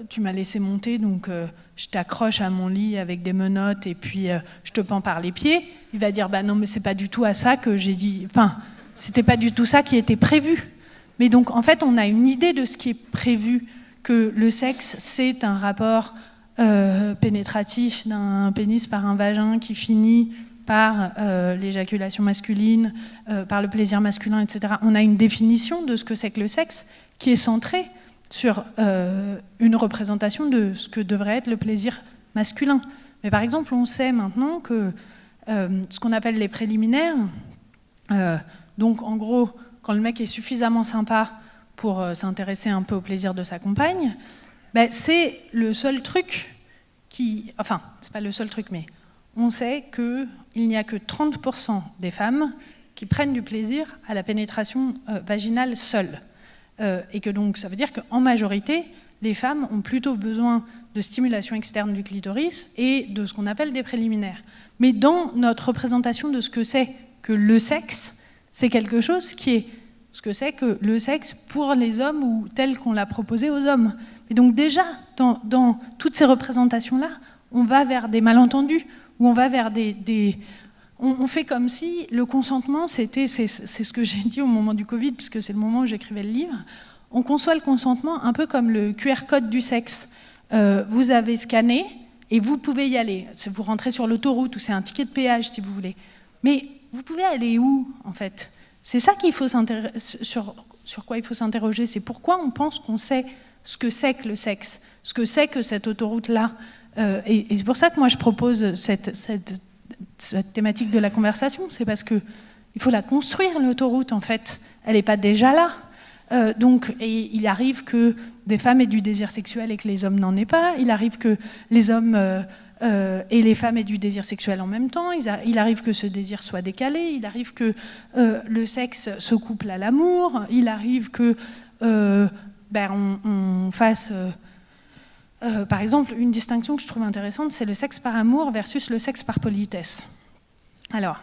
tu m'as laissé monter, donc je t'accroche à mon lit avec des menottes et puis je te pends par les pieds, il va dire bah non, mais c'est pas du tout à ça que j'ai dit, enfin, c'était pas du tout ça qui était prévu. Mais donc, en fait, on a une idée de ce qui est prévu, que le sexe, c'est un rapport pénétratif d'un pénis par un vagin qui finit par l'éjaculation masculine, par le plaisir masculin, etc. On a une définition de ce que c'est que le sexe qui est centrée sur une représentation de ce que devrait être le plaisir masculin. Mais par exemple, on sait maintenant que ce qu'on appelle les préliminaires, donc en gros, quand le mec est suffisamment sympa pour s'intéresser un peu au plaisir de sa compagne, ben, c'est le seul truc qui... Enfin, c'est pas le seul truc, mais on sait qu'il n'y a que 30% des femmes qui prennent du plaisir à la pénétration vaginale seule. Et que donc, ça veut dire qu'en majorité, les femmes ont plutôt besoin de stimulation externe du clitoris et de ce qu'on appelle des préliminaires. Mais dans notre représentation de ce que c'est que le sexe, c'est quelque chose qui est ce que c'est que le sexe pour les hommes ou tel qu'on l'a proposé aux hommes. Et donc déjà, dans toutes ces représentations-là, on va vers des malentendus, ou on va vers on fait comme si le consentement, c'est ce que j'ai dit au moment du Covid, puisque c'est le moment où j'écrivais le livre, on conçoit le consentement un peu comme le QR code du sexe. Vous avez scanné et vous pouvez y aller. Vous rentrez sur l'autoroute ou c'est un ticket de péage si vous voulez. Mais vous pouvez aller où, en fait ? C'est ça qu'il faut sur quoi il faut s'interroger. C'est pourquoi on pense qu'on sait ce que c'est que le sexe, ce que c'est que cette autoroute-là. Et c'est pour ça que moi je propose cette thématique de la conversation. C'est parce qu'il faut la construire, l'autoroute, en fait. Elle n'est pas déjà là. Et il arrive que des femmes aient du désir sexuel et que les hommes n'en aient pas. Il arrive que les hommes et les femmes aient du désir sexuel en même temps. Il arrive que ce désir soit décalé. Il arrive que le sexe se couple à l'amour. Il arrive que on fasse... par exemple, une distinction que je trouve intéressante, c'est le sexe par amour versus le sexe par politesse. Alors,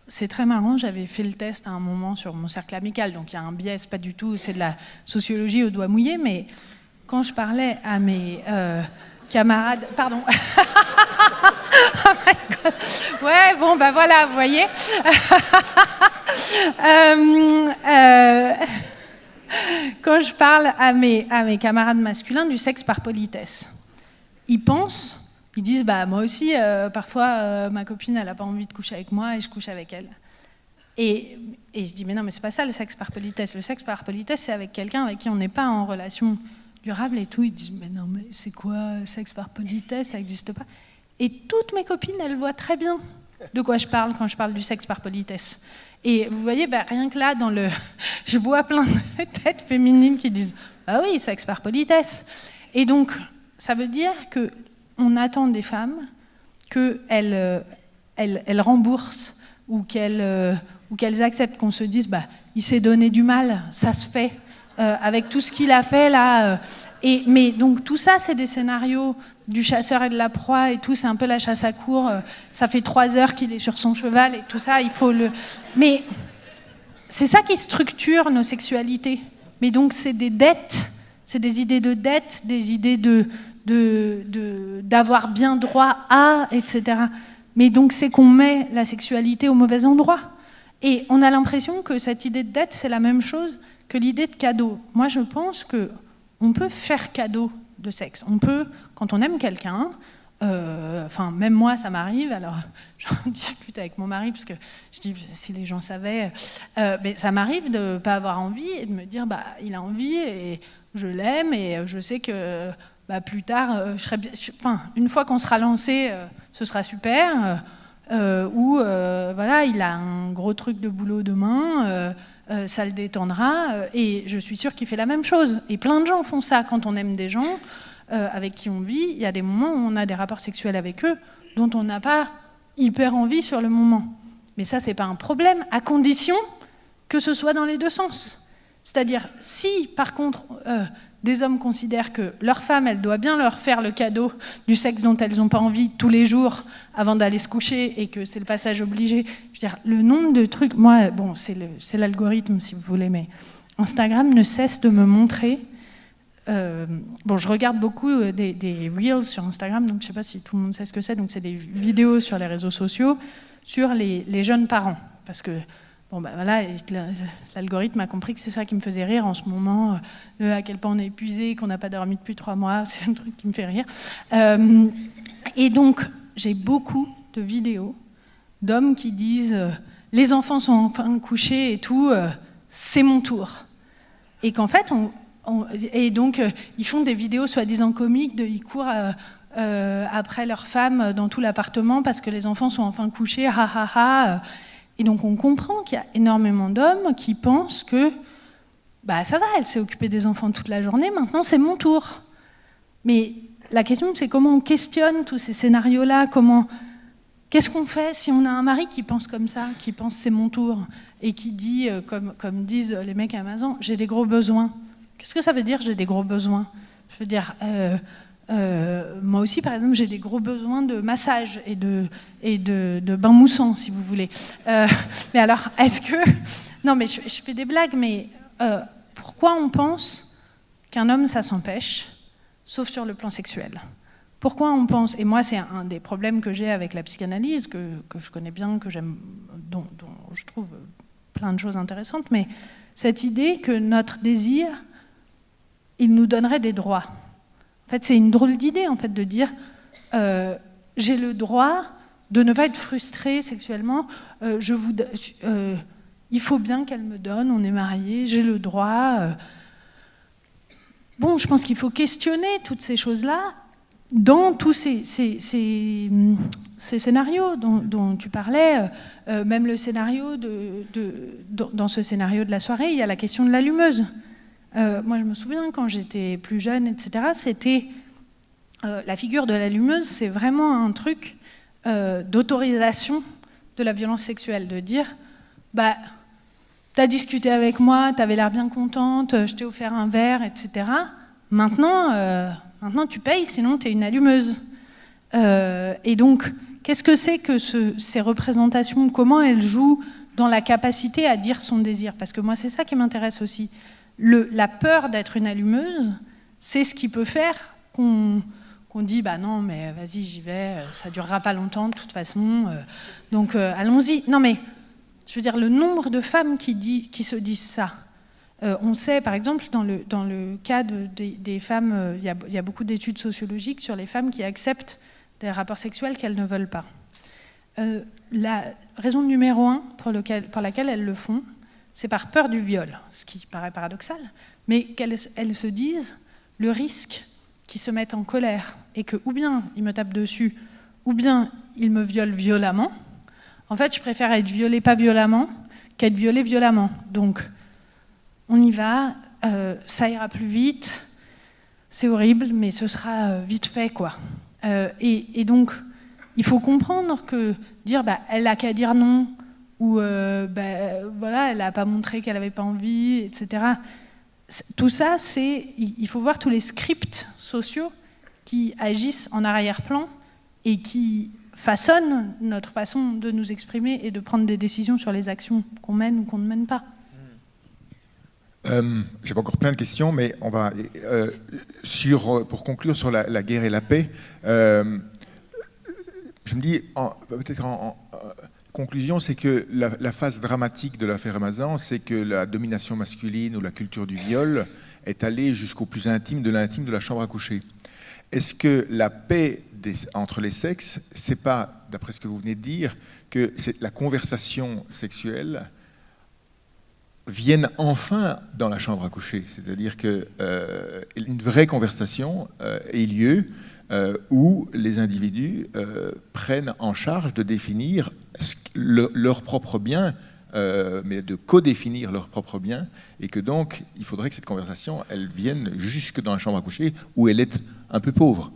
c'est très marrant, j'avais fait le test à un moment sur mon cercle amical, donc il y a un biais, pas du tout, c'est de la sociologie au doigt mouillé, mais quand je parlais à mes camarades... Pardon. Oh my God. Ouais, bon, bah voilà, vous voyez. Quand je parle à mes camarades masculins du sexe par politesse, ils disent bah moi aussi parfois ma copine elle a pas envie de coucher avec moi et je couche avec elle. Et je dis mais non mais c'est pas ça le sexe par politesse. Le sexe par politesse c'est avec quelqu'un avec qui on n'est pas en relation durable et tout. Ils disent mais non mais c'est quoi sexe par politesse, ça n'existe pas. Et toutes mes copines elles voient très bien de quoi je parle quand je parle du sexe par politesse. Et vous voyez, rien que là, je vois plein de têtes féminines qui disent « Ah oui, sexe par politesse ». Et donc, ça veut dire qu'on attend des femmes qu'elles remboursent ou qu'elles acceptent qu'on se dise « Il s'est donné du mal, ça se fait, avec tout ce qu'il a fait là ». Mais donc tout ça, c'est des scénarios du chasseur et de la proie et tout, c'est un peu la chasse à courre. Ça fait 3 heures qu'il est sur son cheval et tout ça, il faut le... Mais c'est ça qui structure nos sexualités. Mais donc c'est des dettes, c'est des idées de dette, des idées d'avoir bien droit à, etc. Mais donc c'est qu'on met la sexualité au mauvais endroit. Et on a l'impression que cette idée de dette, c'est la même chose que l'idée de cadeau. Moi, je pense qu'on peut faire cadeau de sexe. On peut, quand on aime quelqu'un, même moi, ça m'arrive, alors j'en discute avec mon mari, parce que je dis, si les gens savaient, mais ça m'arrive de ne pas avoir envie et de me dire, il a envie et je l'aime et je sais que plus tard, une fois qu'on sera lancé, ce sera super, voilà, il a un gros truc de boulot demain, ça le détendra, et je suis sûre qu'il fait la même chose. Et plein de gens font ça quand on aime des gens avec qui on vit. Il y a des moments où on a des rapports sexuels avec eux dont on n'a pas hyper envie sur le moment. Mais ça, c'est pas un problème, à condition que ce soit dans les deux sens. C'est-à-dire, si par contre des hommes considèrent que leur femme, elle doit bien leur faire le cadeau du sexe dont elles n'ont pas envie tous les jours avant d'aller se coucher et que c'est le passage obligé. Je veux dire, le nombre de trucs... Moi, bon, c'est l'algorithme, si vous voulez, mais Instagram ne cesse de me montrer... je regarde beaucoup des Reels sur Instagram, donc je ne sais pas si tout le monde sait ce que c'est, donc c'est des vidéos sur les réseaux sociaux sur les jeunes parents. Parce que voilà, l'algorithme a compris que c'est ça qui me faisait rire en ce moment, à quel point on est épuisé, qu'on n'a pas dormi depuis 3 mois, c'est un truc qui me fait rire. Et donc, j'ai beaucoup de vidéos d'hommes qui disent « les enfants sont enfin couchés et tout, c'est mon tour ». Et qu'en fait, ils font des vidéos soi-disant comiques, ils courent après leur femme dans tout l'appartement parce que les enfants sont enfin couchés, ha ha ha. Et donc on comprend qu'il y a énormément d'hommes qui pensent que ça va, elle s'est occupée des enfants toute la journée, maintenant c'est mon tour. Mais la question, c'est comment on questionne tous ces scénarios-là, qu'est-ce qu'on fait si on a un mari qui pense comme ça, qui pense c'est mon tour, et qui dit, comme disent les mecs à Amazon, j'ai des gros besoins. Qu'est-ce que ça veut dire, j'ai des gros besoins ? Je veux dire, moi aussi, par exemple, j'ai des gros besoins de massage et de bain moussant, si vous voulez. Mais alors, est-ce que... Non, mais je fais des blagues, mais pourquoi on pense qu'un homme, ça s'empêche, sauf sur le plan sexuel ? Pourquoi on pense... Et moi, c'est un des problèmes que j'ai avec la psychanalyse, que je connais bien, que j'aime, dont je trouve plein de choses intéressantes, mais cette idée que notre désir, il nous donnerait des droits. En fait, c'est une drôle d'idée, en fait, de dire j'ai le droit de ne pas être frustrée sexuellement, il faut bien qu'elle me donne, on est mariés, j'ai le droit. Bon, je pense qu'il faut questionner toutes ces choses-là dans tous ces scénarios dont tu parlais, même le scénario dans ce scénario de la soirée, il y a la question de l'allumeuse. Moi, je me souviens, quand j'étais plus jeune, etc., c'était... la figure de l'allumeuse, c'est vraiment un truc d'autorisation de la violence sexuelle, de dire, t'as discuté avec moi, t'avais l'air bien contente, je t'ai offert un verre, etc. Maintenant, tu payes, sinon t'es une allumeuse. Et donc, qu'est-ce que c'est que ces représentations, comment elles jouent dans la capacité à dire son désir ? Parce que moi, c'est ça qui m'intéresse aussi. La peur d'être une allumeuse, c'est ce qui peut faire qu'on dit non, mais vas-y, j'y vais, ça durera pas longtemps de toute façon, donc allons-y. Non, mais je veux dire, le nombre de femmes qui se disent ça. On sait, par exemple, dans le cas des femmes, il y a beaucoup d'études sociologiques sur les femmes qui acceptent des rapports sexuels qu'elles ne veulent pas. La raison numéro 1 pour laquelle elles le font, c'est par peur du viol, ce qui paraît paradoxal, mais qu'elles se disent le risque qu'ils se mettent en colère et que ou bien ils me tapent dessus, ou bien ils me violent violemment. En fait, je préfère être violée pas violemment qu'être violée violemment. Donc, on y va, ça ira plus vite, c'est horrible, mais ce sera vite fait, quoi. Et donc, il faut comprendre que dire elle n'a qu'à dire non, ou voilà, elle n'a pas montré qu'elle n'avait pas envie, etc. Tout ça, il faut voir tous les scripts sociaux qui agissent en arrière-plan et qui façonnent notre façon de nous exprimer et de prendre des décisions sur les actions qu'on mène ou qu'on ne mène pas. J'ai encore plein de questions, mais on va pour conclure sur la guerre et la paix. Je me dis, peut-être en conclusion, c'est que la phase dramatique de l'affaire Ramazan, c'est que la domination masculine ou la culture du viol, est allé jusqu'au plus intime de l'intime de la chambre à coucher. Est-ce que la paix entre les sexes, c'est pas, d'après ce que vous venez de dire, que la conversation sexuelle vienne enfin dans la chambre à coucher, c'est-à-dire que une vraie conversation ait lieu où les individus prennent en charge de définir leur propre bien, mais de codéfinir leur propre bien, et que donc il faudrait que cette conversation elle vienne jusque dans la chambre à coucher où elle est un peu pauvre.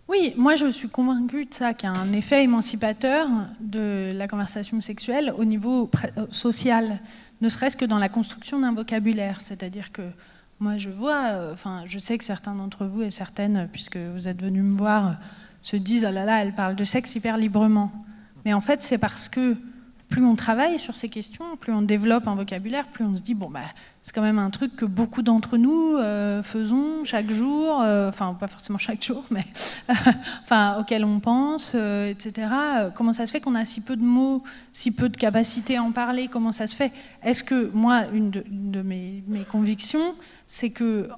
Oui, moi je suis convaincue de ça, qu'il y a un effet émancipateur de la conversation sexuelle au niveau social, ne serait-ce que dans la construction d'un vocabulaire. C'est-à-dire que moi je vois, je sais que certains d'entre vous et certaines, puisque vous êtes venus me voir, se disent « oh là là, elle parle de sexe hyper librement ». Mais en fait c'est parce que plus on travaille sur ces questions, plus on développe un vocabulaire, plus on se dit, bon, c'est quand même un truc que beaucoup d'entre nous faisons chaque jour, pas forcément chaque jour, mais auquel on pense, etc. Comment ça se fait qu'on a si peu de mots, si peu de capacité à en parler? Comment ça se fait? Est-ce que, moi, une de mes convictions, c'est que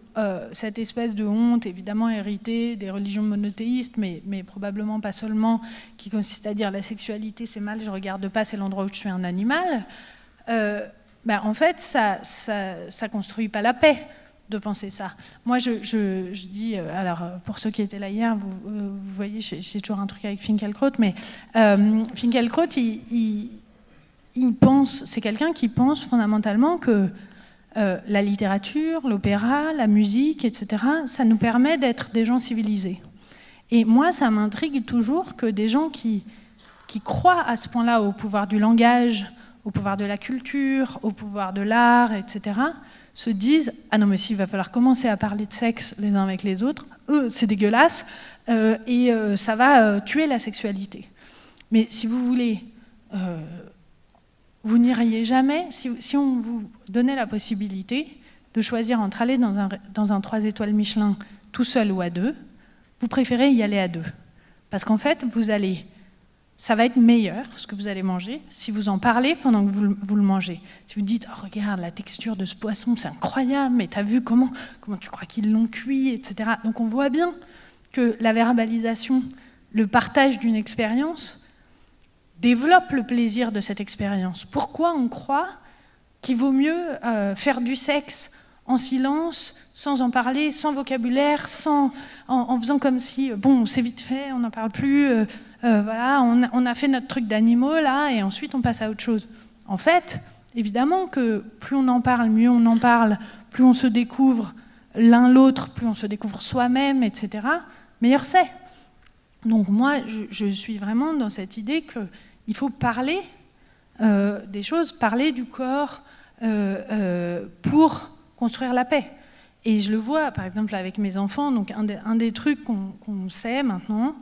cette espèce de honte, évidemment héritée des religions monothéistes, mais probablement pas seulement, qui consiste à dire la sexualité c'est mal, je regarde pas, c'est l'endroit où je suis un animal, en fait ça construit pas la paix de penser ça. Moi je dis, alors pour ceux qui étaient là hier, vous voyez, j'ai toujours un truc avec Finkielkraut, mais Finkielkraut il pense, c'est quelqu'un qui pense fondamentalement que la littérature, l'opéra, la musique, etc., ça nous permet d'être des gens civilisés. Et moi, ça m'intrigue toujours que des gens qui croient à ce point-là au pouvoir du langage, au pouvoir de la culture, au pouvoir de l'art, etc., se disent « Ah non, mais s'il va falloir commencer à parler de sexe les uns avec les autres, c'est dégueulasse, et ça va tuer la sexualité. » Mais si vous voulez... vous n'iriez jamais, si on vous donnait la possibilité de choisir entre aller dans un 3 étoiles Michelin tout seul ou à deux, vous préférez y aller à deux. Parce qu'en fait, ça va être meilleur, ce que vous allez manger, si vous en parlez pendant que vous le mangez. Si vous dites, oh, regarde la texture de ce poisson, c'est incroyable, mais t'as vu comment tu crois qu'ils l'ont cuit, etc. Donc on voit bien que la verbalisation, le partage d'une expérience, développe le plaisir de cette expérience. Pourquoi on croit qu'il vaut mieux faire du sexe en silence, sans en parler, sans vocabulaire, en faisant comme si, bon, c'est vite fait, on n'en parle plus, voilà, on a fait notre truc d'animaux, là, et ensuite on passe à autre chose. En fait, évidemment que plus on en parle, mieux on en parle, plus on se découvre l'un l'autre, plus on se découvre soi-même, etc., meilleur c'est. Donc moi, je suis vraiment dans cette idée qu'il faut parler des choses, parler du corps pour construire la paix. Et je le vois, par exemple, avec mes enfants, donc un des trucs qu'on sait maintenant,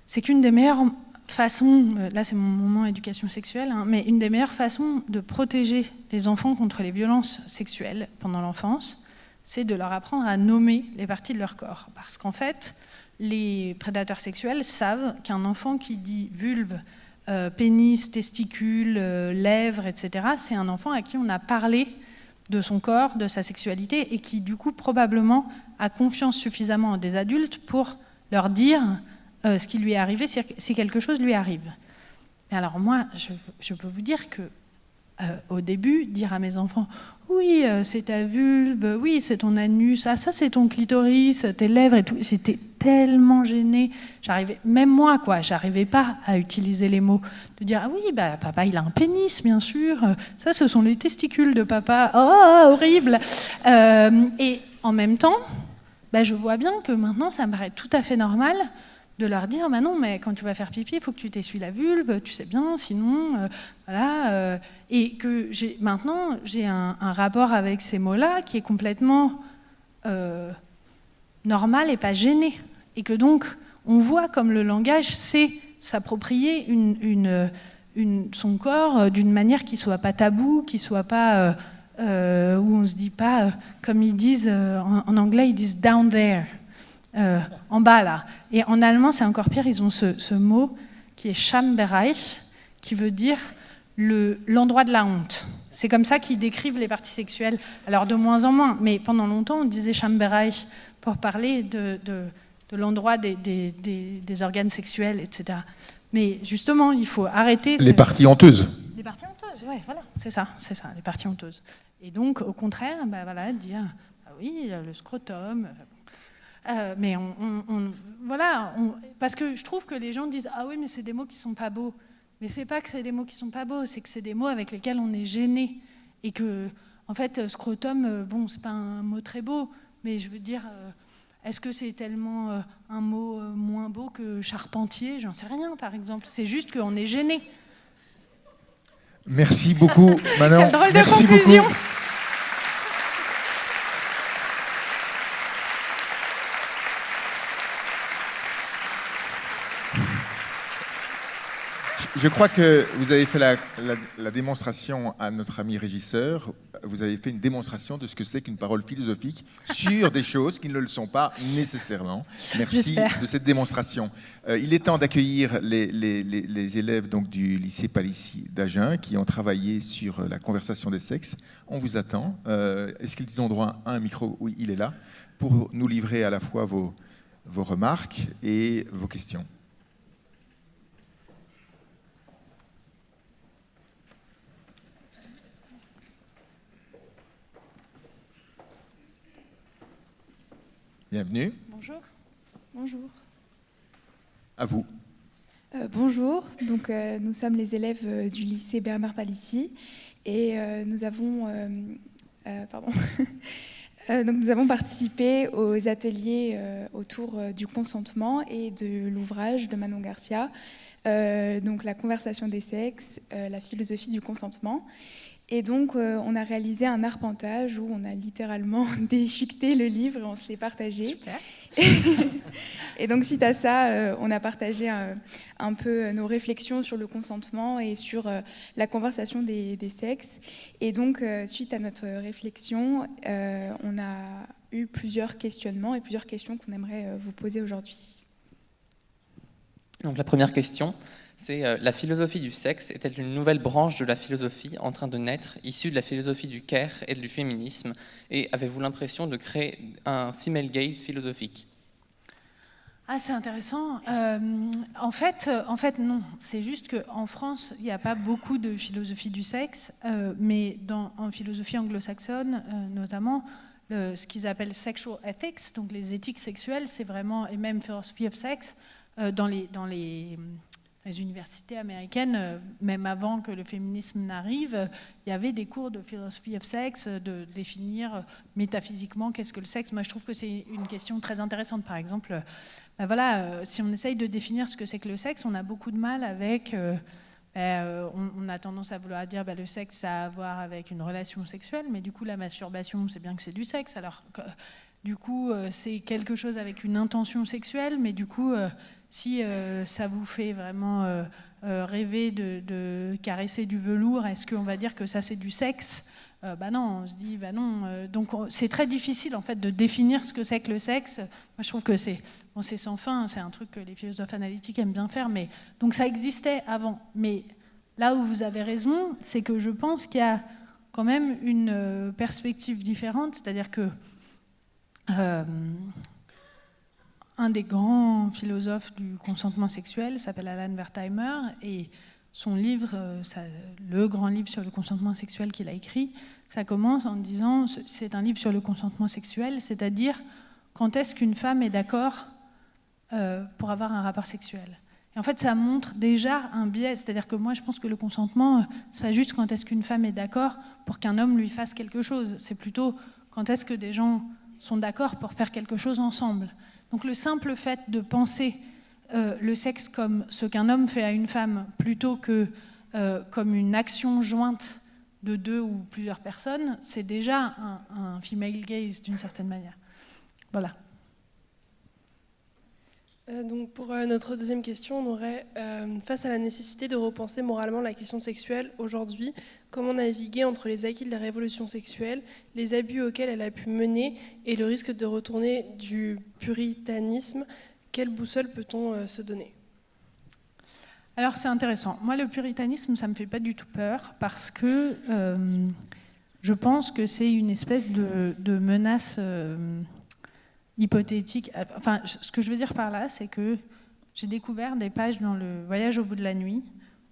c'est qu'une des meilleures façons, là c'est mon moment éducation sexuelle, hein, mais une des meilleures façons de protéger les enfants contre les violences sexuelles pendant l'enfance, c'est de leur apprendre à nommer les parties de leur corps. Parce qu'en fait, les prédateurs sexuels savent qu'un enfant qui dit vulve, pénis, testicules, lèvres, etc., c'est un enfant à qui on a parlé de son corps, de sa sexualité, et qui du coup probablement a confiance suffisamment en des adultes pour leur dire ce qui lui est arrivé si quelque chose lui arrive. Et alors moi, je peux vous dire que au début, dire à mes enfants « oui, c'est ta vulve, oui, c'est ton anus, ça c'est ton clitoris, tes lèvres et tout », j'étais tellement gênée, même moi, j'arrivais pas à utiliser les mots, de dire « ah oui, papa il a un pénis, bien sûr, ça ce sont les testicules de papa, oh, horrible !» Et en même temps, je vois bien que maintenant ça me paraît tout à fait normal de leur dire, non, mais quand tu vas faire pipi, il faut que tu t'essuies la vulve, tu sais bien, sinon, voilà. Et que maintenant, j'ai un rapport avec ces mots-là qui est complètement normal et pas gêné. Et que donc, on voit comme le langage sait s'approprier son corps d'une manière qui ne soit pas tabou, qui ne soit pas, où on ne se dit pas, comme ils disent, en anglais, ils disent « down there ». En bas là. Et en allemand, c'est encore pire, ils ont ce mot qui est Schambereich, qui veut dire l'endroit de la honte. C'est comme ça qu'ils décrivent les parties sexuelles. Alors de moins en moins, mais pendant longtemps on disait Schambereich pour parler de l'endroit des organes sexuels, etc. Mais justement, il faut arrêter... Les parties honteuses. Les parties honteuses, ouais, voilà, c'est ça, les parties honteuses. Et donc, au contraire, dire, ah oui, le scrotum... mais parce que je trouve que les gens disent, ah oui, mais c'est des mots qui sont pas beaux. Mais c'est pas que c'est des mots qui sont pas beaux, c'est que c'est des mots avec lesquels on est gêné. Et que, en fait, scrotum, bon, c'est pas un mot très beau, mais je veux dire... Est-ce que c'est tellement un mot moins beau que charpentier? J'en sais rien, par exemple. C'est juste qu'on est gêné. Merci beaucoup, Manon. Quelle drôle de Merci conclusion. beaucoup. Je crois que vous avez fait la démonstration à notre ami régisseur. Vous avez fait une démonstration de ce que c'est qu'une parole philosophique sur des choses qui ne le sont pas nécessairement. Merci de cette démonstration. Il est temps d'accueillir les élèves donc, du lycée Palissy d'Agen qui ont travaillé sur la conversation des sexes. On vous attend. Est-ce qu'ils ont droit à un micro? Oui, il est là, pour nous livrer à la fois vos remarques et vos questions. Bienvenue. Bonjour. Bonjour. À vous. Bonjour. Donc, nous sommes les élèves du lycée Bernard Palissy et nous avons donc nous avons participé aux ateliers autour du consentement et de l'ouvrage de Manon Garcia, donc la conversation des sexes, la philosophie du consentement. Et donc, on a réalisé un arpentage où on a littéralement déchiqueté le livre et on se l'est partagé. Super. Et donc, suite à ça, on a partagé un peu nos réflexions sur le consentement et sur la conversation des sexes. Et donc, suite à notre réflexion, on a eu plusieurs questionnements et plusieurs questions qu'on aimerait vous poser aujourd'hui. Donc, la première question, c'est la philosophie du sexe est-elle une nouvelle branche de la philosophie en train de naître, issue de la philosophie du care et du féminisme? Et avez-vous l'impression de créer un female gaze philosophique? Ah, c'est intéressant. En fait, non. C'est juste qu'en France, il n'y a pas beaucoup de philosophie du sexe, mais en philosophie anglo-saxonne, notamment, ce qu'ils appellent sexual ethics, donc les éthiques sexuelles, c'est vraiment, et même philosophy of sex, dans les universités américaines, même avant que le féminisme n'arrive, il y avait des cours de philosophy of sex, de définir métaphysiquement qu'est-ce que le sexe. Moi, je trouve que c'est une question très intéressante. Par exemple, si on essaye de définir ce que c'est que le sexe, on a beaucoup de mal avec... on a tendance à vouloir dire le sexe, ça a à voir avec une relation sexuelle, mais du coup, la masturbation, c'est bien que c'est du sexe. Alors, du coup, c'est quelque chose avec une intention sexuelle, mais du coup... si ça vous fait vraiment rêver de caresser du velours, est-ce qu'on va dire que ça c'est du sexe? Non, on se dit non. Donc c'est très difficile en fait de définir ce que c'est que le sexe. Moi je trouve que c'est sans fin, c'est un truc que les philosophes analytiques aiment bien faire. Mais donc ça existait avant. Mais là où vous avez raison, c'est que je pense qu'il y a quand même une perspective différente, c'est-à-dire que un des grands philosophes du consentement sexuel s'appelle Alan Wertheimer et son livre, le grand livre sur le consentement sexuel qu'il a écrit, ça commence en disant c'est un livre sur le consentement sexuel, c'est-à-dire quand est-ce qu'une femme est d'accord pour avoir un rapport sexuel. Et en fait, ça montre déjà un biais, c'est-à-dire que moi, je pense que le consentement, c'est pas juste quand est-ce qu'une femme est d'accord pour qu'un homme lui fasse quelque chose, c'est plutôt quand est-ce que des gens sont d'accord pour faire quelque chose ensemble. Donc le simple fait de penser le sexe comme ce qu'un homme fait à une femme plutôt que comme une action jointe de deux ou plusieurs personnes, c'est déjà un female gaze d'une certaine manière. Voilà. Donc pour notre deuxième question, on aurait, face à la nécessité de repenser moralement la question sexuelle aujourd'hui, comment naviguer entre les acquis de la révolution sexuelle, les abus auxquels elle a pu mener et le risque de retourner du puritanisme? Quelle boussole peut-on se donner? Alors c'est intéressant. Moi, le puritanisme, ça me fait pas du tout peur parce que je pense que c'est une espèce de menace hypothétique. Enfin, ce que je veux dire par là, c'est que j'ai découvert des pages dans le Voyage au bout de la nuit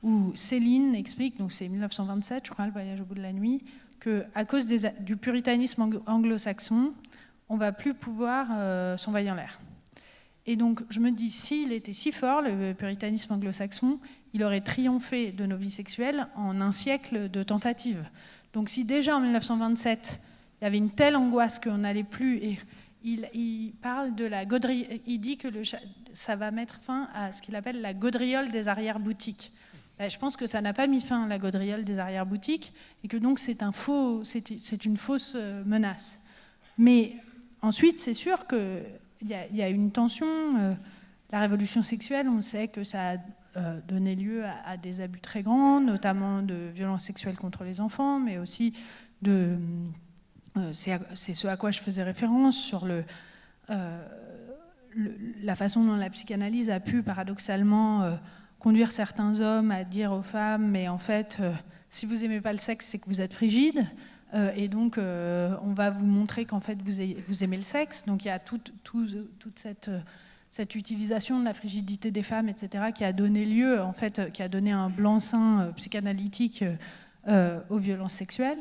où Céline explique, donc c'est 1927, je crois, le Voyage au bout de la nuit, qu'à cause du puritanisme anglo-saxon, on ne va plus pouvoir s'envoyer en l'air. Et donc, je me dis, s'il était si fort, le puritanisme anglo-saxon, il aurait triomphé de nos vies sexuelles en un siècle de tentatives. Donc, si déjà en 1927, il y avait une telle angoisse qu'on n'allait plus... Et il parle de la gaudriole, il dit que ça va mettre fin à ce qu'il appelle la gaudriole des arrière-boutiques. Je pense que ça n'a pas mis fin à la gaudriole des arrière-boutiques et que donc c'est une fausse menace. Mais ensuite, c'est sûr qu'il y a une tension. La révolution sexuelle, on sait que ça a donné lieu à des abus très grands, notamment de violences sexuelles contre les enfants, mais aussi de... c'est ce à quoi je faisais référence sur la façon dont la psychanalyse a pu paradoxalement conduire certains hommes à dire aux femmes mais en fait si vous n'aimez pas le sexe c'est que vous êtes frigide et donc on va vous montrer qu'en fait vous aimez le sexe. Donc il y a toute cette utilisation de la frigidité des femmes, etc., qui a donné lieu, en fait, qui a donné un blanc-seing psychanalytique aux violences sexuelles.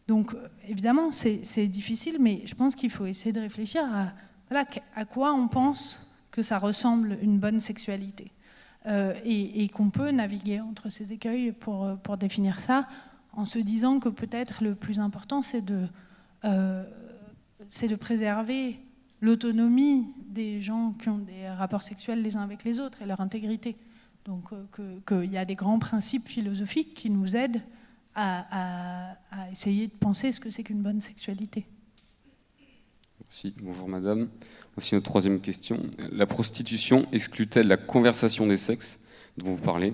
Donc, évidemment, c'est difficile, mais je pense qu'il faut essayer de réfléchir à quoi on pense que ça ressemble une bonne sexualité. Et qu'on peut naviguer entre ces écueils pour définir ça, en se disant que peut-être le plus important, c'est de préserver l'autonomie des gens qui ont des rapports sexuels les uns avec les autres et leur intégrité. Donc, qu'il y a des grands principes philosophiques qui nous aident à essayer de penser ce que c'est qu'une bonne sexualité. Merci. Bonjour madame. Voici notre troisième question. La prostitution exclut-elle la conversation des sexes dont vous parlez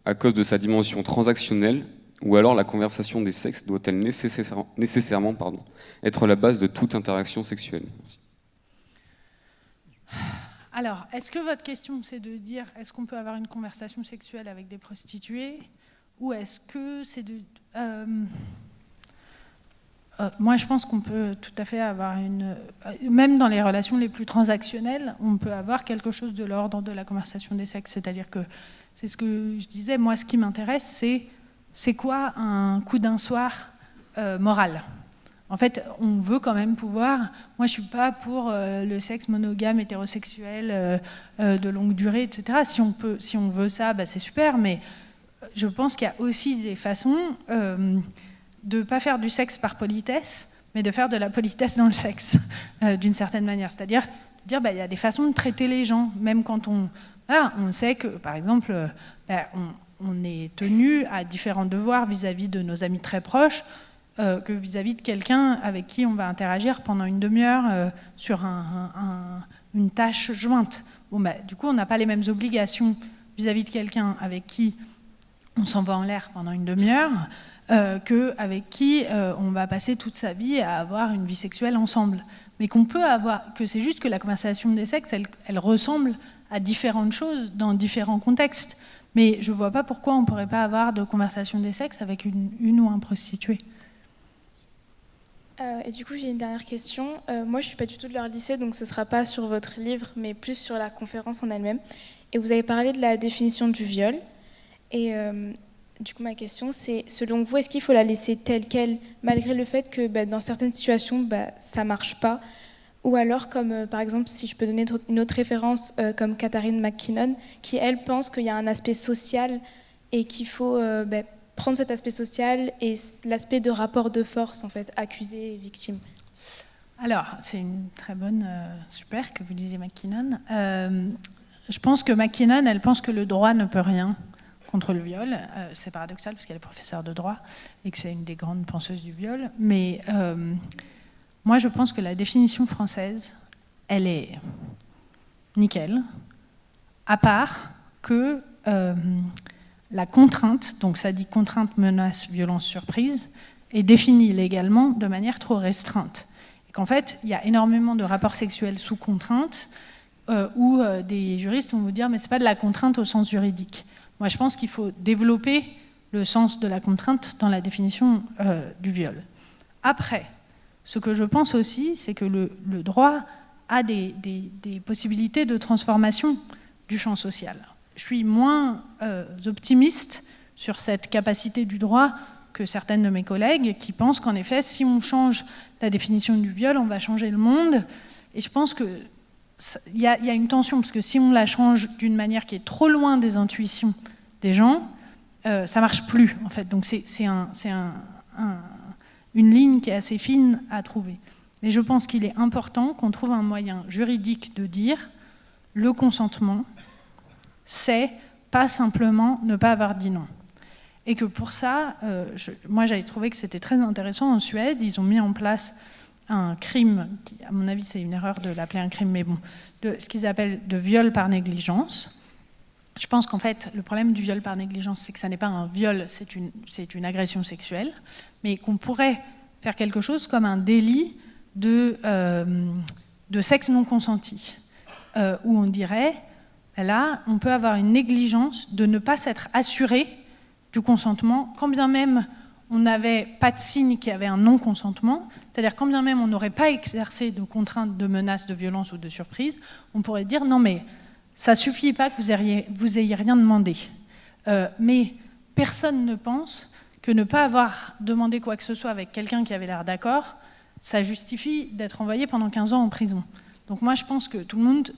à cause de sa dimension transactionnelle, ou alors la conversation des sexes doit-elle nécessairement être la base de toute interaction sexuelle? Merci. Alors, est-ce que votre question c'est de dire est-ce qu'on peut avoir une conversation sexuelle avec des prostituées? Ou est-ce que c'est de... moi, je pense qu'on peut tout à fait avoir même dans les relations les plus transactionnelles, on peut avoir quelque chose de l'ordre de la conversation des sexes. C'est-à-dire que, c'est ce que je disais, moi, ce qui m'intéresse, c'est quoi un coup d'un soir moral? En fait, on veut quand même pouvoir... Moi, je ne suis pas pour le sexe monogame, hétérosexuel, de longue durée, etc. Si on veut ça, bah, c'est super, mais... Je pense qu'il y a aussi des façons de ne pas faire du sexe par politesse, mais de faire de la politesse dans le sexe, d'une certaine manière. C'est-à-dire de dire il y a des façons de traiter les gens, même quand on sait que, par exemple, on est tenu à différents devoirs vis-à-vis de nos amis très proches que vis-à-vis de quelqu'un avec qui on va interagir pendant une demi-heure sur une tâche jointe. Du coup, on n'a pas les mêmes obligations vis-à-vis de quelqu'un avec qui on s'en va en l'air pendant une demi-heure, qu'avec qui on va passer toute sa vie à avoir une vie sexuelle ensemble. Mais qu'on peut avoir, que c'est juste que la conversation des sexes, elle ressemble à différentes choses dans différents contextes. Mais je ne vois pas pourquoi on ne pourrait pas avoir de conversation des sexes avec une ou un prostitué. Et du coup, j'ai une dernière question. Moi, je ne suis pas du tout de leur lycée, donc ce ne sera pas sur votre livre, mais plus sur la conférence en elle-même. Et vous avez parlé de la définition du viol. Et du coup, ma question, c'est, selon vous, est-ce qu'il faut la laisser telle qu'elle, malgré le fait que dans certaines situations, ça ne marche pas? Ou alors, comme par exemple, si je peux donner une autre référence, comme Catherine McKinnon, qui, elle, pense qu'il y a un aspect social et qu'il faut prendre cet aspect social et l'aspect de rapport de force, en fait, accusé et victime. Alors, c'est une très bonne... super que vous disiez McKinnon. Je pense que McKinnon, elle pense que le droit ne peut rien contre le viol. C'est paradoxal parce qu'elle est professeure de droit et que c'est une des grandes penseuses du viol. Mais moi, je pense que la définition française, elle est nickel, à part que la contrainte, donc ça dit contrainte, menace, violence, surprise, est définie légalement de manière trop restreinte. Et qu'en fait, il y a énormément de rapports sexuels sous contrainte où des juristes vont vous dire mais c'est pas de la contrainte au sens juridique. Moi, je pense qu'il faut développer le sens de la contrainte dans la définition du viol. Après, ce que je pense aussi, c'est que le droit a des possibilités de transformation du champ social. Je suis moins optimiste sur cette capacité du droit que certaines de mes collègues qui pensent qu'en effet, si on change la définition du viol, on va changer le monde. Et je pense qu'il y a une tension, parce que si on la change d'une manière qui est trop loin des intuitions des gens, ça ne marche plus, en fait. Donc c'est une ligne qui est assez fine à trouver. Mais je pense qu'il est important qu'on trouve un moyen juridique de dire le consentement, c'est pas simplement ne pas avoir dit non. Et que pour ça, moi j'avais trouvé que c'était très intéressant en Suède, ils ont mis en place un crime, qui, à mon avis c'est une erreur de l'appeler un crime, mais bon, ce qu'ils appellent de viol par négligence. Je pense qu'en fait, le problème du viol par négligence, c'est que ça n'est pas un viol, c'est une agression sexuelle, mais qu'on pourrait faire quelque chose comme un délit de sexe non consenti, où on dirait, là, on peut avoir une négligence de ne pas s'être assuré du consentement, quand bien même on n'avait pas de signe qu'il y avait un non-consentement, c'est-à-dire quand bien même on n'aurait pas exercé de contraintes, de menaces, de violence ou de surprise, on pourrait dire non mais ça suffit pas que vous ayez rien demandé. Mais personne ne pense que ne pas avoir demandé quoi que ce soit avec quelqu'un qui avait l'air d'accord, ça justifie d'être envoyé pendant 15 ans en prison. Donc moi je pense que tout le monde,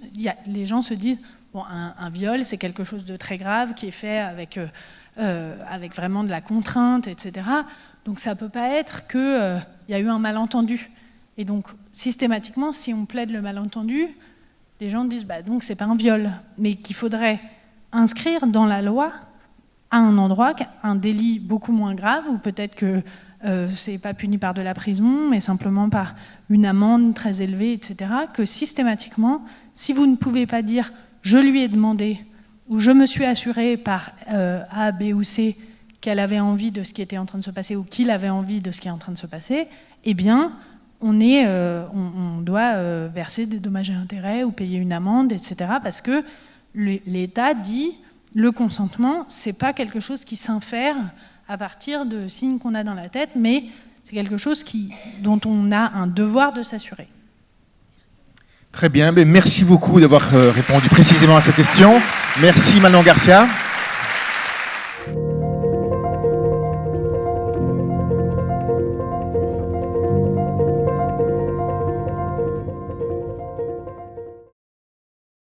les gens se disent bon, un viol c'est quelque chose de très grave qui est fait avec vraiment de la contrainte, etc. Donc ça ne peut pas être qu'il y a eu un malentendu. Et donc systématiquement, si on plaide le malentendu, les gens disent bah, donc c'est pas un viol, mais qu'il faudrait inscrire dans la loi à un endroit un délit beaucoup moins grave, ou peut-être que c'est pas puni par de la prison, mais simplement par une amende très élevée, etc. Que systématiquement, si vous ne pouvez pas dire je lui ai demandé ou je me suis assuré par A, B ou C qu'elle avait envie de ce qui était en train de se passer ou qu'il avait envie de ce qui est en train de se passer, eh bien, on doit verser des dommages et intérêts ou payer une amende, etc. Parce que l'État dit le consentement, c'est pas quelque chose qui s'infère à partir de signes qu'on a dans la tête, mais c'est quelque chose dont on a un devoir de s'assurer. Très bien, mais merci beaucoup d'avoir répondu précisément à cette question. Merci Manon Garcia.